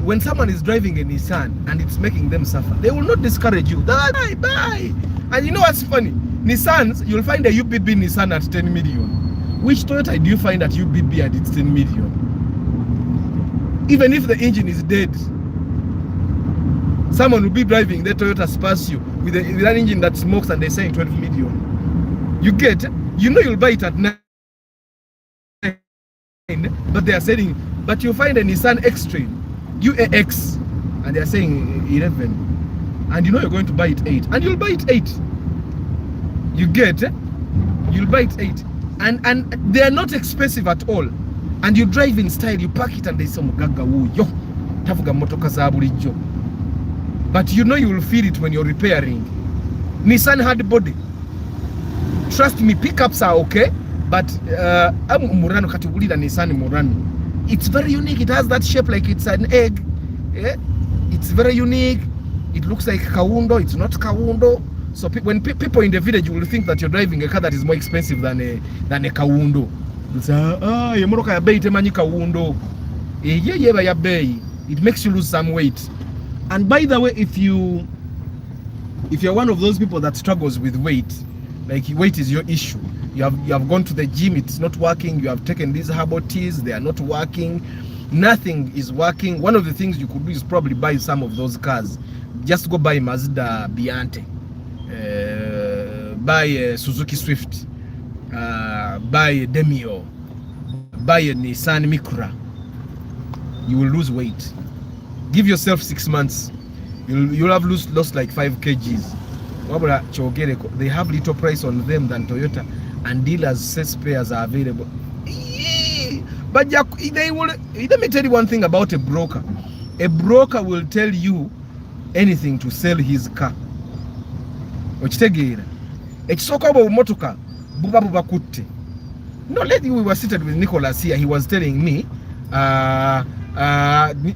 When someone is driving a Nissan and it's making them suffer, they will not discourage you. Bye. And you know what's funny? Nissans, you'll find a UBB Nissan at 10 million. Which Toyota do you find at UBB at its 10 million? Even if the engine is dead, someone will be driving the Toyota Spacio with an engine that smokes and they're saying 12 million. You get, you know you'll buy it at 9, but they are saying, but you'll find a Nissan X-Trail, UAX, and they're saying 11. And you know you're going to buy it 8. And you'll buy it 8. You get, you'll buy it 8. And they are not expensive at all. And you drive in style, you park it and there's some gaga yo tafuga motoka za bulijjo. But you know you will feel it when you're repairing. Nissan hard body. Trust me, pickups are okay, but Murano katugulira Nissan Murano. It's very unique. It has that shape like it's an egg. Yeah? It's very unique. It looks like Kawundo. It's not Kawundo. So when people in the village will think that you're driving a car that is more expensive than a Kawundo. It's yemoroka ya bei temanyi Kawundo. Ya bei. It makes you lose some weight. And by the way, if you're one of those people that struggles with weight, like weight is your issue. You have gone to the gym, it's not working. You have taken these herbal teas, they are not working. Nothing is working. One of the things you could do is probably buy some of those cars. Just go buy Mazda Biante. Buy a Suzuki Swift, buy a Demio, buy a Nissan Micra. You will lose weight. Give yourself 6 months. You'll have lost like 5 kgs. They have little price on them than Toyota, and dealers say spares are available. But let me tell you one thing about a broker. A broker will tell you anything to sell his car. Okitegeera ekisooka obo motoka buba kutte. No, lately we were seated with Nicholas here. He was telling me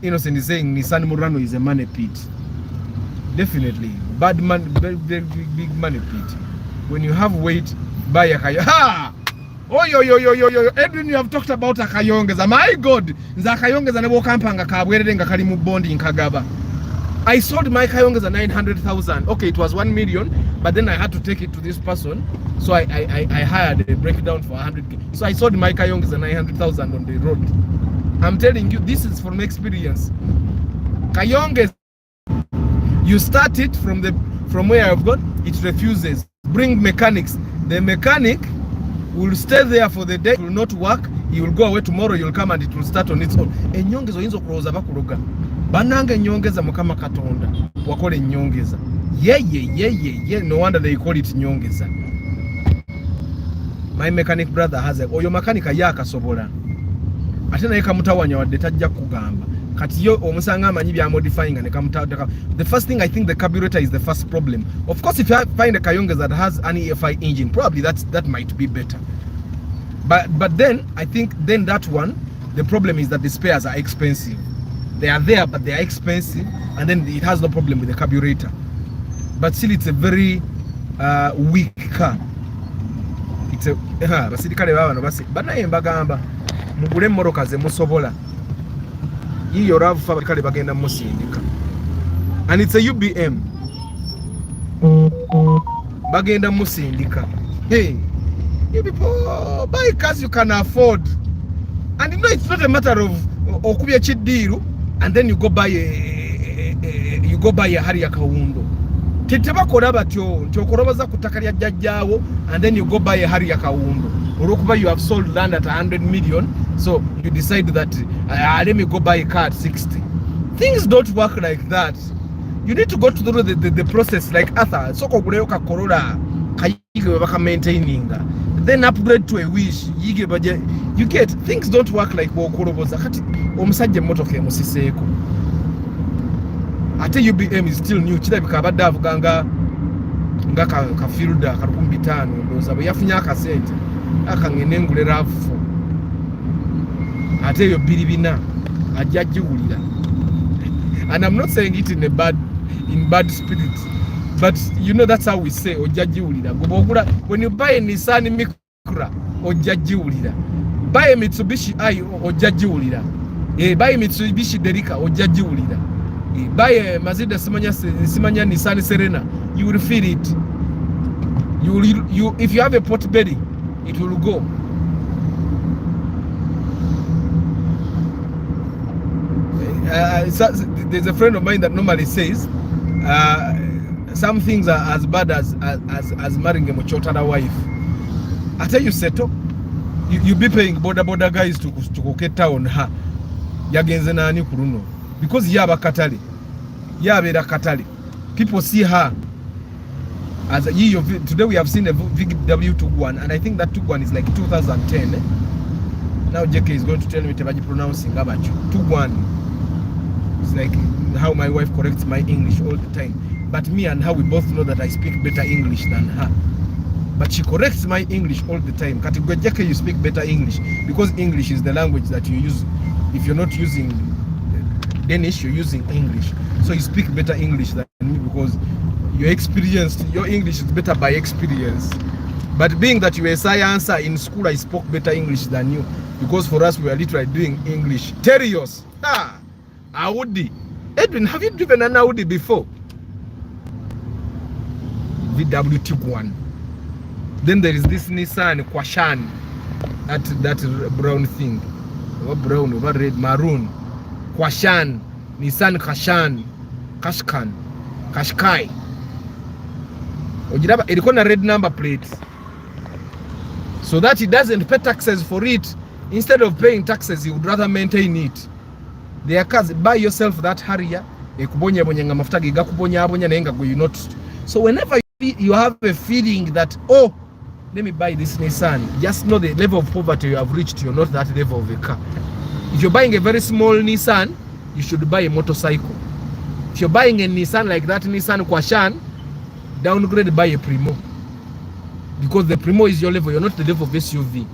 Innocent is saying Nissan Murano is a money pit. Definitely bad man, very big money pit. When you have weight, buy a Kayonga. Ha! Oh yo Edwin, you have talked about a Kayonga. My God, za Kayonga za nebo kampanga kabwerere nga kali mu bondi in Kagaba. I sold my Kayongas at 900,000. Okay, it was 1 million, but then I had to take it to this person, so I hired a breakdown for 100K. So I sold my Kayongas at 900,000 on the road. I'm telling you, this is from experience. Kayongas, you start it from where I've got, it refuses. Bring mechanics. The mechanic will stay there for the day, will not work. you will go away tomorrow, you'll come and it will start on its own. Enyongeza oyinza okulowooza bakuloga. Bannange enyongeza Mukama Katonda wakola enyongeza. Yeah, no wonder they call it nyongeza. My mechanic brother has oyo makanika yakasobola. Ate naye kamutawanya wadde tajja kugamba. Kati yo omusanga amanyi bya modifying ne kamutawanya. The first thing I think the carburetor is the first problem. Of course, if you find a Kayongeza that has an EFI engine, probably that might be better. But then I think that one, the problem is that the spares are expensive. They are there, but they are expensive, and then it has no problem with the carburetor. But still, it's a very weak car. It's a basirikale babano basi banaye mbagamba mugule mmoroka ze musobola yiyo ravu fa bakale bagenda musindika, and it's a UBM bagenda musindika. Hey, you people buy cars you can afford, and you know it's not a matter of okubya chidiru and then you go buy a Harrier Kawundo. Tetebakola batyo nti okoloboza kutaka lya jjajjaawo and then you go buy a Harrier Kawundo. Olwokuba you have sold land at 100 million, so you decide that let me go buy a car at 60. Things don't work like that. You need to go through the process like Arthur. So koguleyo ka Corolla kayige baka maintaining, then upgrade to a Wish yige baje. You get, things don't work like okoloboza kati omusajja emotoka emusiseeko. Ate UBM is still new. Kirabika abadde avuga nga ka fielder ka 15 ndowooza bwe yafunye akasente akangene ngule rafu. Ate yo biribina ajja jiwulira. And I'm not saying it in bad spirit, but you know that's how we say ojja jiwulira. When you buy a Nissan Micra ojja jiwulira. Buy a Mitsubishi i ojja jiwulira. Buy a Mitsubishi Delica ojja jiwulira. Buy a Mazda Simanya Nissan Serena, you will feel it. You if you have a pot belly, it will go. There's a friend of mine that normally says some things are as bad as marrying a Mochotara wife. I tell you, Seto, you be paying border guys to go town ha yagenze nani kuruno because yaba katali. People see her as a year. Today we have seen a VW Tiguan, and I think that Tiguan is like 2010. Now JK is going to tell me to pronouncing Tiguan. It's like how my wife corrects my English all the time. But me and her, we both know that I speak better English than her. But she corrects my English all the time. JK, you speak better English because English is the language that you use. If you're not using Danish, you're using English. So you speak better English than me because you're experienced. Your English is better by experience. But being that you were a sciencer in school, I spoke better English than you because for us, we are literally doing English. Terios. Audi. Edwin, have you driven an Audi before? VW Tiguan. Then there is this Nissan Kwashan. That brown thing. What brown, what red, maroon. Kwashan, Nissan Qashqai. Ojiraba iliko na red number plates, so that he doesn't pay taxes for it. Instead of paying taxes, he would rather maintain it. Their cars, buy yourself that Harrier. Ekubonya nga mafuta giga kubonya nenga go you not. So whenever you have a feeling that let me buy this Nissan, just know the level of poverty you have reached. You're not that level of a car. If you're buying a very small Nissan, you should buy a motorcycle. If you're buying a Nissan like that Nissan Kwashan, downgrade, buy a Primo. Because the Primo is your level, you're not the level of SUV.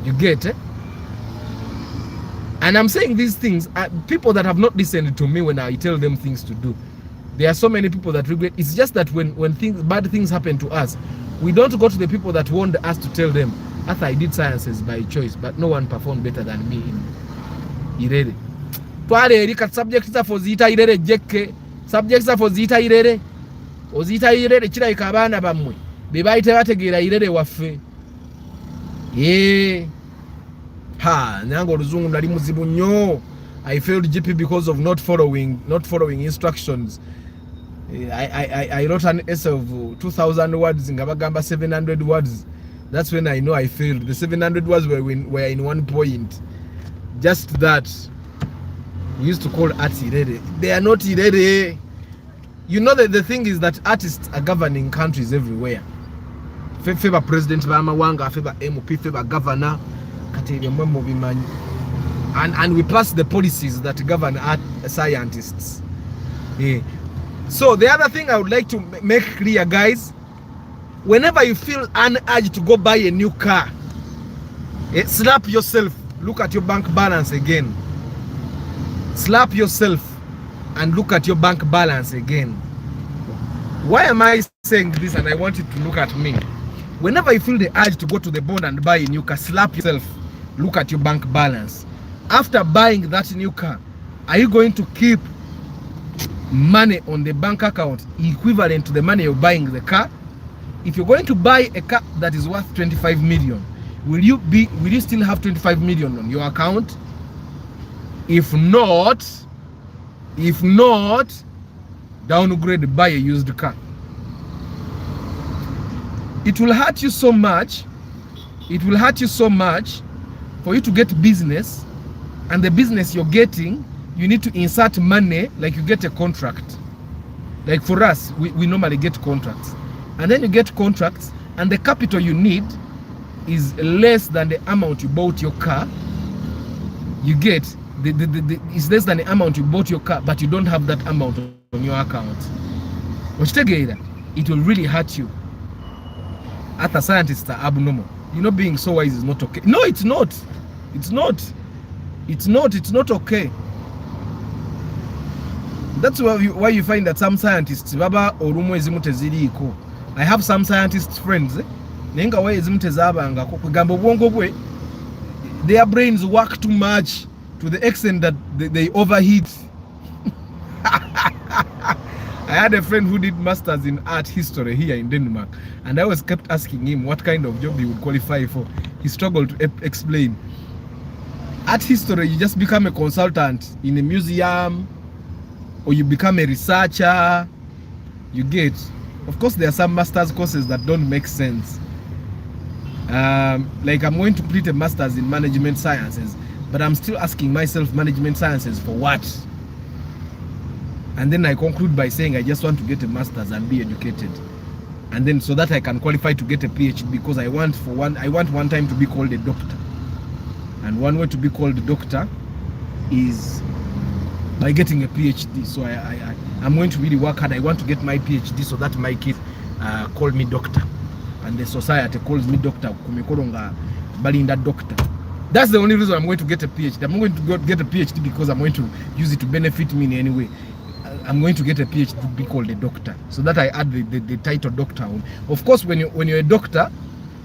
You get it? And I'm saying these things, people that have not listened to me when I tell them things to do. There are so many people that regret. It's just that when bad things happen to us, we don't go to the people that warned us to tell them, after I did sciences by choice, but no one performed better than me in Irere. Subjects are for Zita Irere Jeke. Subjects are for Zita Irere. O Zita Irere Chira Kabana Bamwe. Bebaite Bategira Irere Wafe. Nango Zungu Narimuzibu nyo. I failed GP because of not following instructions. I wrote an essay of 2,000 words in Gabagamba 700 words. That's when I know I failed. The 700 was were in 1 point. Just that. We used to call arts irere. They are not irere. You know that the thing is that artists are governing countries everywhere. Favor president Bamawanga, favor MP, favor governor, and we pass the policies that govern art scientists. Yeah. So the other thing I would like to make clear, guys, whenever you feel an urge to go buy a new car, slap yourself, look at your bank balance again. Slap yourself and look at your bank balance again. Why am I saying this? And I want you to look at me. Whenever you feel the urge to go to the bond and buy a new car, slap yourself, look at your bank balance. After buying that new car, are you going to keep money on the bank account equivalent to the money you're buying the car? If you're going to buy a car that is worth 25 million, will you still have 25 million on your account? If not, downgrade, buy a used car. It will hurt you so much. It will hurt you so much for you to get business, and the business you're getting, you need to insert money like you get a contract. Like for us, we normally get contracts. And then you get contracts, and the capital you need is less than the amount you bought your car. You get, it's less than the amount you bought your car, but you don't have that amount on your account. It will really hurt you. Other scientists are abnormal. You know, being so wise is not okay. No, it's not. It's not. It's not okay. That's why you find that some scientists, baba orumo ezimute ziriko. I have some scientists friends, nenga wa ezimute zabanga ko kugamba obwongo bwe, their brains work too much to the extent that they overheat. I had a friend who did masters in art history here in Denmark, and I was kept asking him what kind of job he would qualify for. He struggled to explain. Art history, you just become a consultant in a museum, or you become a researcher. You get, of course, there are some masters courses that don't make sense. Like I'm going to complete a masters in management sciences, but I'm still asking myself, management sciences for what? And then I conclude by saying I just want to get a master's and be educated, and then so that I can qualify to get a PhD, because I want one time to be called a doctor, and one way to be called a doctor is by getting a PhD. So I'm going to really work hard. I want to get my PhD so that my kids call me doctor, and the society calls me doctor. Balinda doctor. That's the only reason I'm going to get a PhD. I'm going to get a PhD because I'm going to use it to benefit me in any way. I'm going to get a PhD to be called a doctor, so that I add the title doctor on. Of course, when you're a doctor,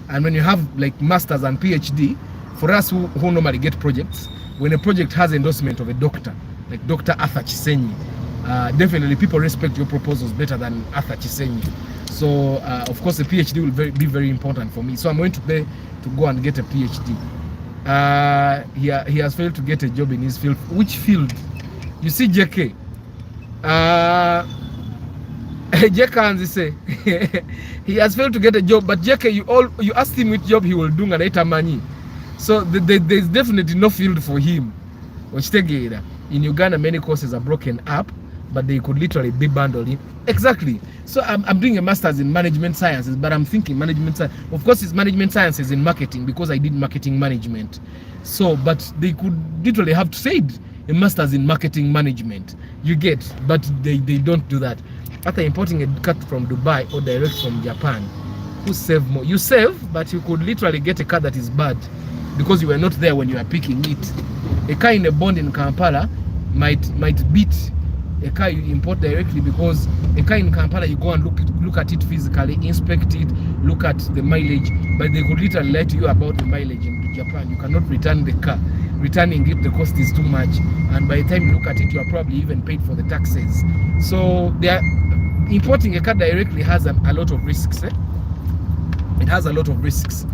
and when you have like masters and PhD, for us who normally get projects, when a project has endorsement of a doctor, like Dr. Arthur Chisenyi, definitely people respect your proposals better than Arthur Chisenyi. So of course, a PhD will be very important for me. So I'm going to pay to go and get a PhD. He has failed to get a job in his field. Which field? You see, JK. JK say he has failed to get a job, but JK, you asked him which job he will do and later money. So there's definitely no field for him. In Uganda, many courses are broken up, but they could literally be bundled in. Exactly. So I'm doing a master's in management sciences, but I'm thinking management science. Of course, it's management sciences in marketing because I did marketing management. So, but they could literally have to say a master's in marketing management. You get, but they don't do that. After importing a car from Dubai or direct from Japan, who save more? You save, but you could literally get a car that is bad because you were not there when you are picking it. A car in a bond in Kampala might beat a car you import directly, because a car in Kampala you go and look at it physically, inspect it, look at the mileage, but they could literally lie to you about the mileage. In Japan, you cannot return the car. Returning it, the cost is too much, and by the time you look at it, you are probably even paid for the taxes. So importing a car directly has a lot of risks. It has a lot of risks.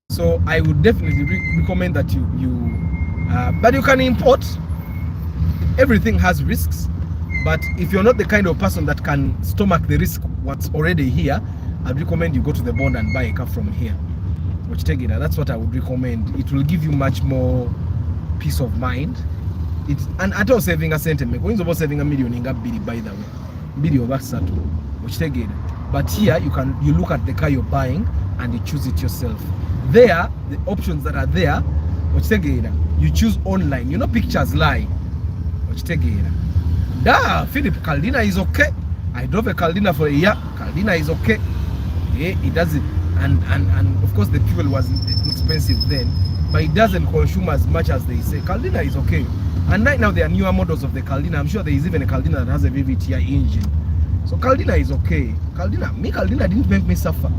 So I would definitely recommend that but you can import. Everything has risks, but if you're not the kind of person that can stomach the risk what's already here, I'd recommend you go to the bond and buy a car from here. That's what I would recommend. It will give you much more peace of mind. And at all saving a cent, going about saving $1 million in Gabby, by the way. Video Basatu, but here you look at the car you're buying and you choose it yourself. There, the options that are there, you choose online. You know, pictures lie. Philip, Caldina is okay. I drove a Caldina for a year. Caldina is okay. Yeah, it doesn't, and of course the fuel was expensive then, but it doesn't consume as much as they say. Caldina is okay. And right now there are newer models of the Caldina. I'm sure there is even a Caldina that has a VVTi engine. So Caldina is okay. Caldina didn't make me suffer.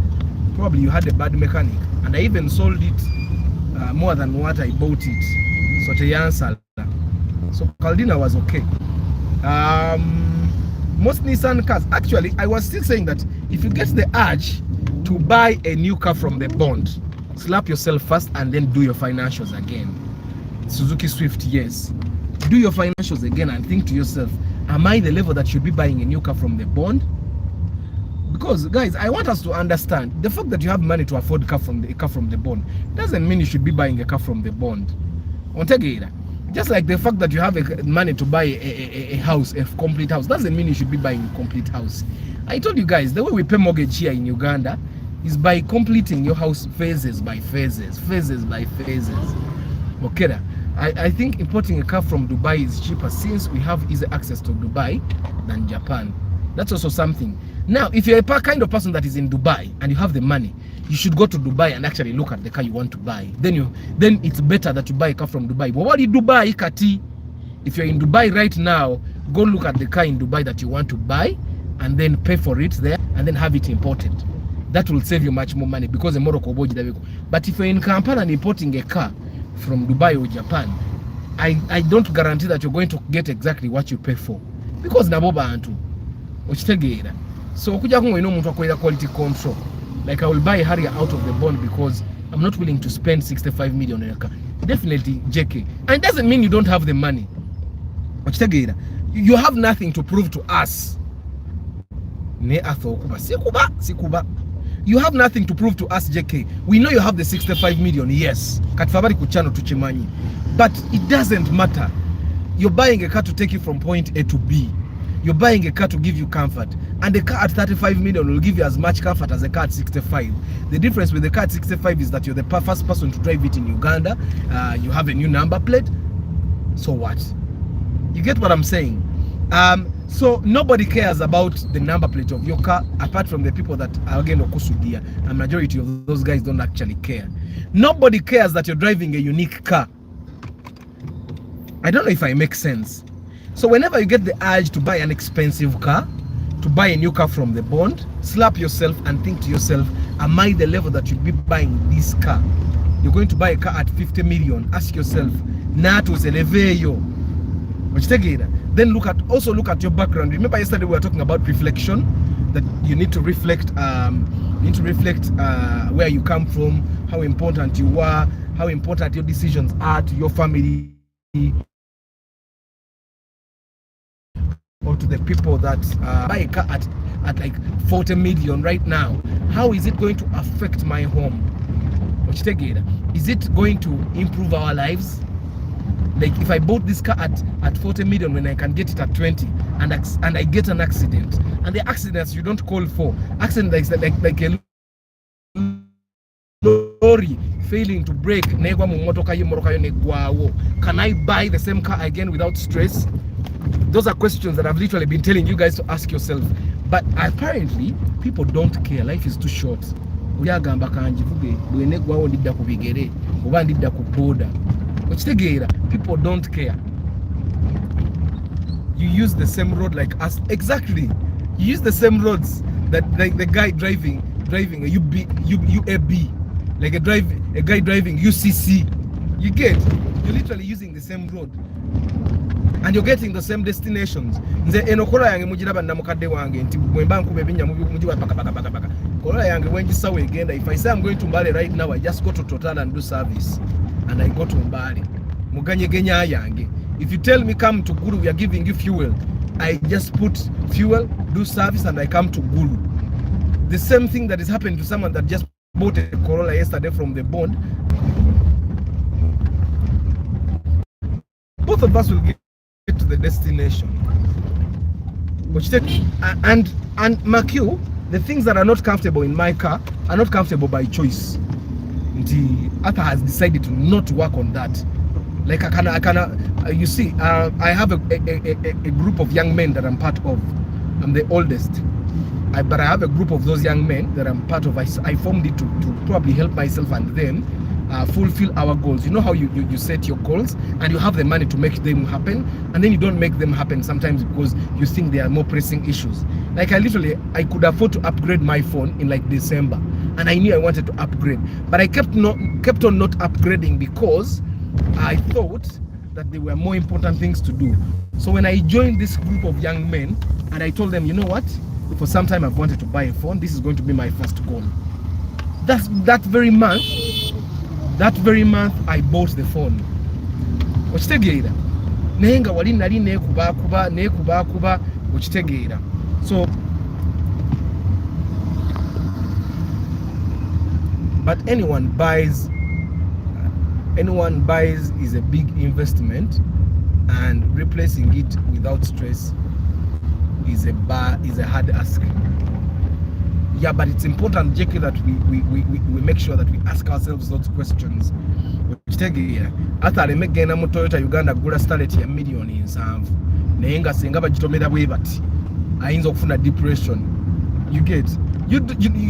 Probably you had a bad mechanic, and I even sold it more than what I bought it. So the answer. So Caldina was okay. Most Nissan cars, actually, I was still saying that if you get the urge to buy a new car from the bond, slap yourself first and then do your financials again. Suzuki Swift, yes. Do your financials again and think to yourself, am I the level that should be buying a new car from the bond? Because guys, I want us to understand the fact that you have money to afford a car from the bond doesn't mean you should be buying a car from the bond. Just like the fact that you have money to buy a house, a complete house, doesn't mean you should be buying a complete house. I told you guys, the way we pay mortgage here in Uganda is by completing your house phases by phases. Okay, I think importing a car from Dubai is cheaper since we have easy access to Dubai than Japan. That's also something. Now, if you're a kind of person that is in Dubai and you have the money, you should go to Dubai and actually look at the car you want to buy. Then it's better that you buy a car from Dubai. But what do you Dubai, Kati? If you're in Dubai right now, go look at the car in Dubai that you want to buy and then pay for it there and then have it imported. That will save you much more money because the Morocco. But if you're in Kampala and importing a car from Dubai or Japan, I don't guarantee that you're going to get exactly what you pay for because naboba antu ochitegeera. So kuja kungo ino muntu akoira quality control. Like I will buy a Harrier out of the bond because I'm not willing to spend 65 million in a car. Definitely JK. And it doesn't mean you don't have the money. Ochitegeera. You have nothing to prove to us. Ne athokuba sikuba. You have nothing to prove to us, JK. We know you have the 65 million, yes. Katifabari kuchano tuchimanyi. But it doesn't matter. You're buying a car to take you from point A to B. You're buying a car to give you comfort. And the car at 35 million will give you as much comfort as a car at 65. The difference with the car at 65 is that you're the first person to drive it in Uganda. You have a new number plate. So what? You get what I'm saying? So nobody cares about the number plate of your car apart from the people that are again okusudia, and majority of those guys don't actually care. Nobody cares that you're driving a unique car. I don't know if I make sense. So whenever you get the urge to buy an expensive car, to buy a new car from the bond, slap yourself and think to yourself, am I the level that you'd be buying this car? You're going to buy a car at 50 million. Ask yourself, Nato Zeleveyo. Then look at your background. Remember yesterday we were talking about reflection, that you need to reflect where you come from, how important you are, how important your decisions are to your family or to the people that buy a car at like 40 million right now. How is it going to affect my home? Is it going to improve our lives? Like if I bought this car at 40 million when I can get it at 20 and I get an accident, and the accidents you don't call for, accident like a lorry failing to brake, can I buy the same car again without stress? Those are questions that I've literally been telling you guys to ask yourself. But apparently people don't care. Life is too short. People don't care. You use the same road like us. Exactly. You use the same roads that like the guy driving a UAB, like a guy driving UCC. You're literally using the same road. And you're getting the same destinations. Nze enokola yange mujiraba na mukadde wange nti mwemba nkube binya mujiba baka. Kola yange wenji sawe agenda. If I say I'm going to Mbale right now, I just go to Total and do service. And I go to Mbale. Muganye genya yange. If you tell me come to Gulu, we are giving you fuel, I just put fuel, do service, and I come to Gulu. The same thing that is happening to someone that just bought a Corolla yesterday from the bond. Both of us will get to the destination. And mark you, the things that are not comfortable in my car are not comfortable by choice. The Arthur has decided to not work on that. Like you see, I have a group of young men that I'm part of. I'm the oldest. But I have a group of those young men that I'm part of. I formed it to probably help myself and them fulfill our goals. You know how you set your goals and you have the money to make them happen, and then you don't make them happen sometimes because you think there are more pressing issues. Like I could afford to upgrade my phone in like December, and I knew I wanted to upgrade, but I kept on not upgrading because I thought that there were more important things to do. So when I joined this group of young men and I told them, you know what, for some time I've wanted to buy a phone, this is going to be my first goal. That very month I bought the phone. Okitegeera naye nga wali nali neekubakuba okitegeera. So but anyone buys is a big investment, and replacing it without stress is a hard ask. Yeah, but it's important, Jackie, that we make sure that we ask ourselves those questions. After I make gena mu Toyota Uganda gula starlet ya millioni nsanvu naye nga senga bagitomera bwe bati ayinza okufuna depression. You get, you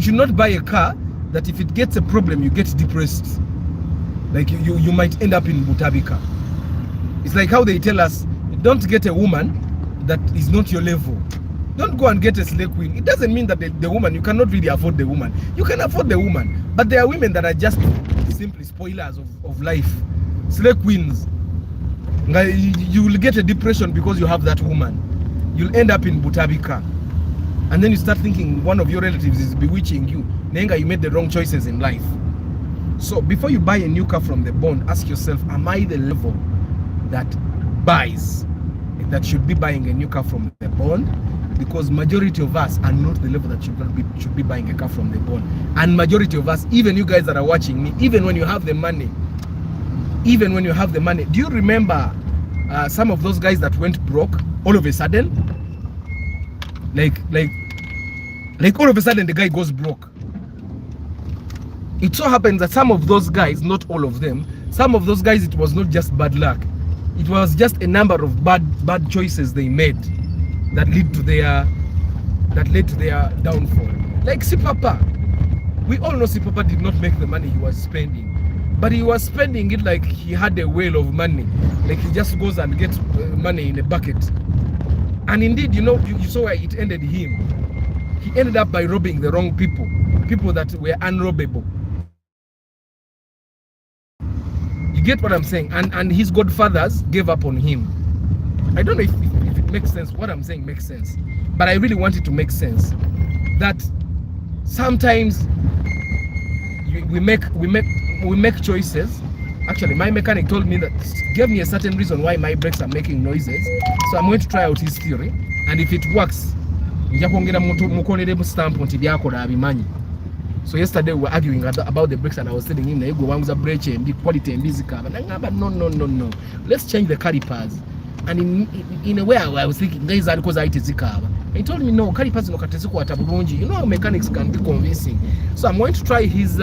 should not buy a car that if it gets a problem you get depressed. Like you might end up in Butabika. It's like how they tell us, don't get a woman that is not your level. Don't go and get a slay queen. It doesn't mean that the woman, you cannot really afford the woman. You can afford the woman, but there are women that are just simply spoilers of life. Slay queens. You will get a depression because you have that woman. You'll end up in Butabika. And then you start thinking one of your relatives is bewitching you. Nenga, you made the wrong choices in life. So before you buy a new car from the bond, ask yourself, am I the level that should be buying a new car from the bond? Because majority of us are not the level that should be buying a car from the bond. And majority of us, even you guys that are watching me, even when you have the money, do you remember some of those guys that went broke all of a sudden? Like all of a sudden the guy goes broke. It so happens that some of those guys, not all of them, some of those guys, it was not just bad luck. It was just a number of bad choices they made that led to their downfall. Like Sipapa. We all know Sipapa did not make the money he was spending, but he was spending it like he had a whale of money. Like he just goes and gets money in a bucket. And indeed, you saw where it ended him. He ended up by robbing the wrong people that were unrobbable. You get what I'm saying? And his godfathers gave up on him. I don't know if it makes sense. What I'm saying makes sense, but I really want it to make sense that sometimes we make choices. Actually, my mechanic told me that, gave me a certain reason why my brakes are making noises, so I'm going to try out his theory, and if it works, so yesterday we were arguing about the brakes, and I was telling him the brake and quality and no, let's change the calipers. And in a way I was thinking, guys, are because I he told me no, calipers no kateziko atabulungi. You know how mechanics can be convincing. So I'm going to try his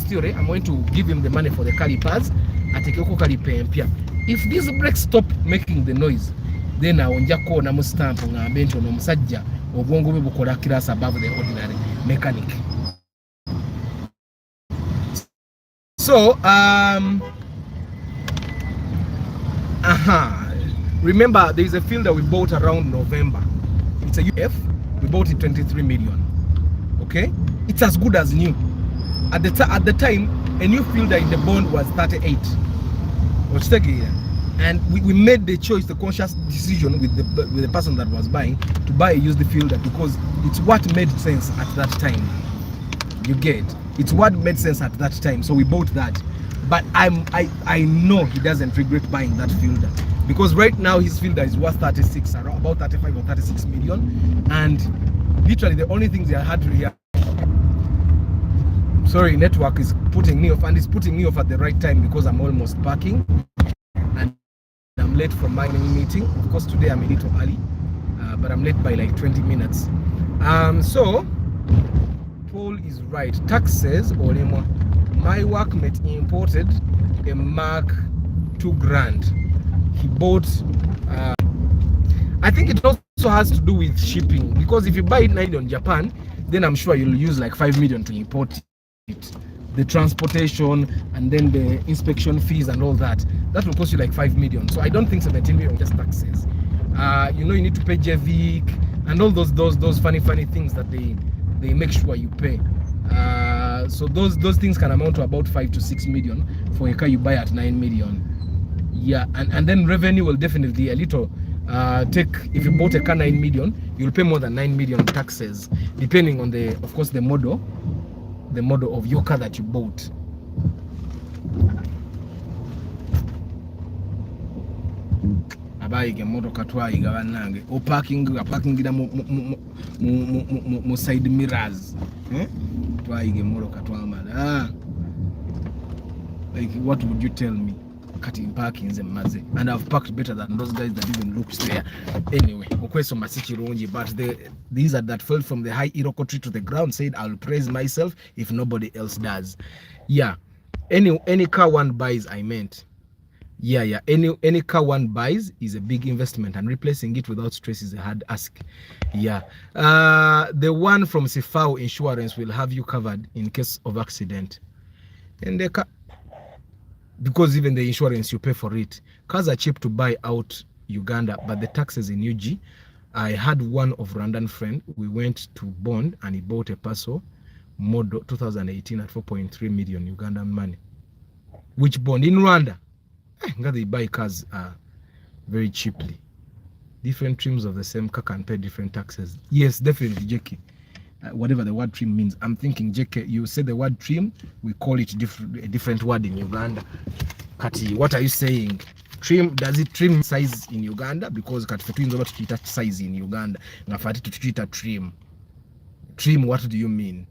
theory. I'm going to give him the money for the calipers. Atekeko caliper mpya. If these brakes stop making the noise, then I won't just call namu stamp ngambe nti ono musajja obwongo bwe bukola class above the ordinary mechanic. So remember, there is a field that we bought around November. It's a UF. We bought it 23 million. Okay, it's as good as new. At the time, a new fielder in the bond was 38. And we made the choice, the conscious decision with the person that was buying, to buy a used fielder because it's what made sense at that time. You get, it's what made sense at that time. So we bought that. But I know he doesn't regret buying that fielder, because right now his fielder is worth 36, around about 35 or 36 million, and literally the only things I had to hear. Sorry, network is putting me off, and it's putting me off at the right time because I'm almost parking and I'm late from my meeting. Of course, today I'm a little early, but I'm late by like 20 minutes. So Paul is right. Taxes or my workmate imported a Mark $2,000. He bought. I think it also has to do with shipping, because if you buy it 90 on Japan, then I'm sure you'll use like 5 million to import it. The transportation and then the inspection fees and all that will cost you like 5 million. So I don't think 17 million just taxes. You know, you need to pay JVIC and all those funny things that they make sure you pay. So those things can amount to about 5 to 6 million for a car you buy at 9 million. Yeah, and then revenue will definitely a little take. If you bought a car 9 million, you'll pay more than 9 million taxes, depending on of course the model of your car that you bought. Abayige motoka twayiga bannange opakingira mu side mirrors, twayige motoka twamala. Like, what would you tell me? Cutting parkings and maze, and I've parked better than those guys that even look there. Anyway, okweso masichirungi, but these are that fell from the high Iroko tree to the ground said, I'll praise myself if nobody else does. Yeah, any car one buys, I meant. Yeah, any car one buys is a big investment, and replacing it without stress is a hard ask. Yeah, the one from Sifao Insurance will have you covered in case of accident, and the car, because even the insurance you pay for it. Cars are cheap to buy out Uganda, but the taxes in UG. I had one of Rwandan friend. We went to Bond and he bought a Paso model 2018 at 4.3 million Ugandan money. Which Bond in Rwanda? They buy cars very cheaply. Different trims of the same car can pay different taxes. Yes, definitely, JK. Whatever the word trim means, I'm thinking, JK, you say the word trim, we call it a different word in Uganda. Kati, what are you saying? Trim, does it trim size in Uganda? Because kati fetu over to size in Uganda. Ngafati to trim. Trim, what do you mean?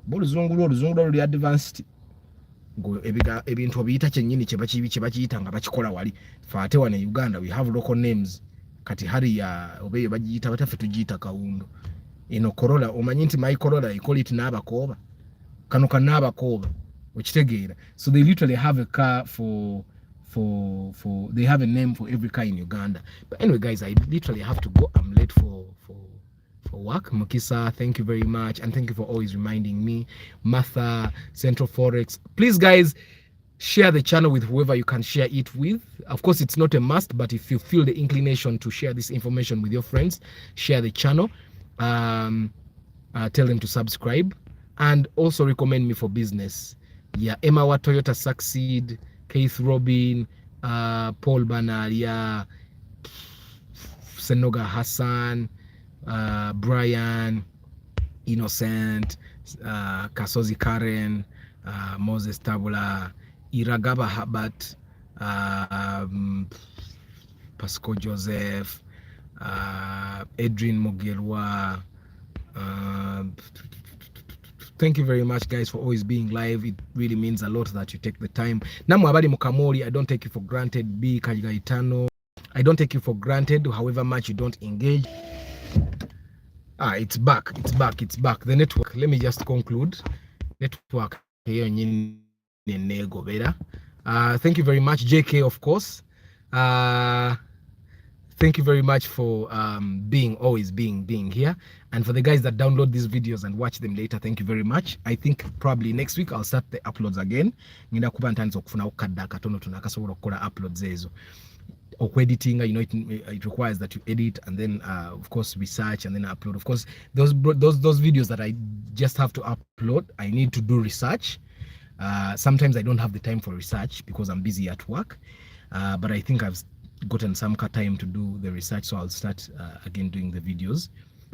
Bolu zungulu advanced. Go ebintu obiyita kyennyini kye bakiyita nga bakikola wali. Fate wane Uganda, we have local names. Kati hari ya obeyo bagiyita bataffe tugiyita kawundo. Ino Corolla, omanyi nti my Corolla, you call it Nabakoba. Kano ka Nabakoba. Okitegeera. So they literally have a car they have a name for every car in Uganda. But anyway, guys, I literally have to go. I'm late for work. Mukisa, thank you very much, and thank you for always reminding me. Martha, Central Forex. Please, guys, share the channel with whoever you can share it with. Of course, it's not a must, but if you feel the inclination to share this information with your friends, share the channel. Tell them to subscribe and also recommend me for business. Yeah, Emma Wa Toyota Succeed, Keith Robin, Paul Banaria, Senoga Hassan, Brian, Innocent, Kasozi Karen, Moses Tabula, Iragaba Habat, Pasco Joseph, Adrian Mogelwa. Thank you very much, guys, for always being live. It really means a lot that you take the time. Namu Abadi Mukamori, I don't take you for granted. B Kajigaitano, I don't take you for granted, however much you don't engage. It's back. The network, let me just conclude. Network here in Negobera. Thank you very much, JK, of course. Thank you very much for always being here, and for the guys that download these videos and watch them later, thank you very much. I think probably next week I'll start the uploads again. Ngenda kuba ntanzo okufuna okadda katono tunakasobola okukola uploads ezo. Editing, you know, it requires that you edit and then of course research and then upload. Of course, those videos that I just have to upload, I need to do research. Sometimes I don't have the time for research because I'm busy at work, but I think I've gotten some time to do the research, so I'll start again doing the videos.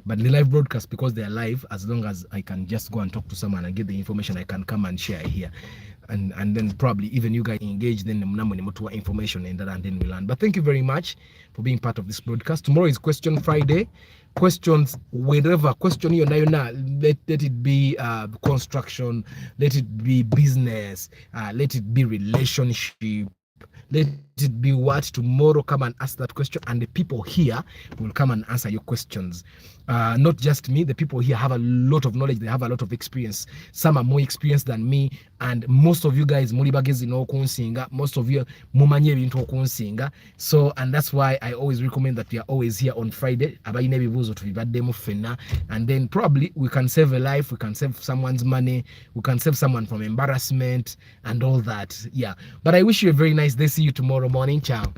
But the live broadcast, because they are live, as long as I can just go and talk to someone and get the information, I can come and share here. and then probably even you guys engage, then more information and then we learn. But thank you very much for being part of this broadcast. Tomorrow is Question Friday. Questions, wherever question you now, let it be construction, let it be business, let it be relationship, let it be what. Tomorrow come and ask that question, and the people here will come and answer your questions. Not just me, the people here have a lot of knowledge, they have a lot of experience. Some are more experienced than me, and most of you guys most of you so, and that's why I always recommend that we are always here on Friday, and then probably we can save a life, we can save someone's money, we can save someone from embarrassment and all that. Yeah, but I wish you a very nice day. See you tomorrow morning. Ciao.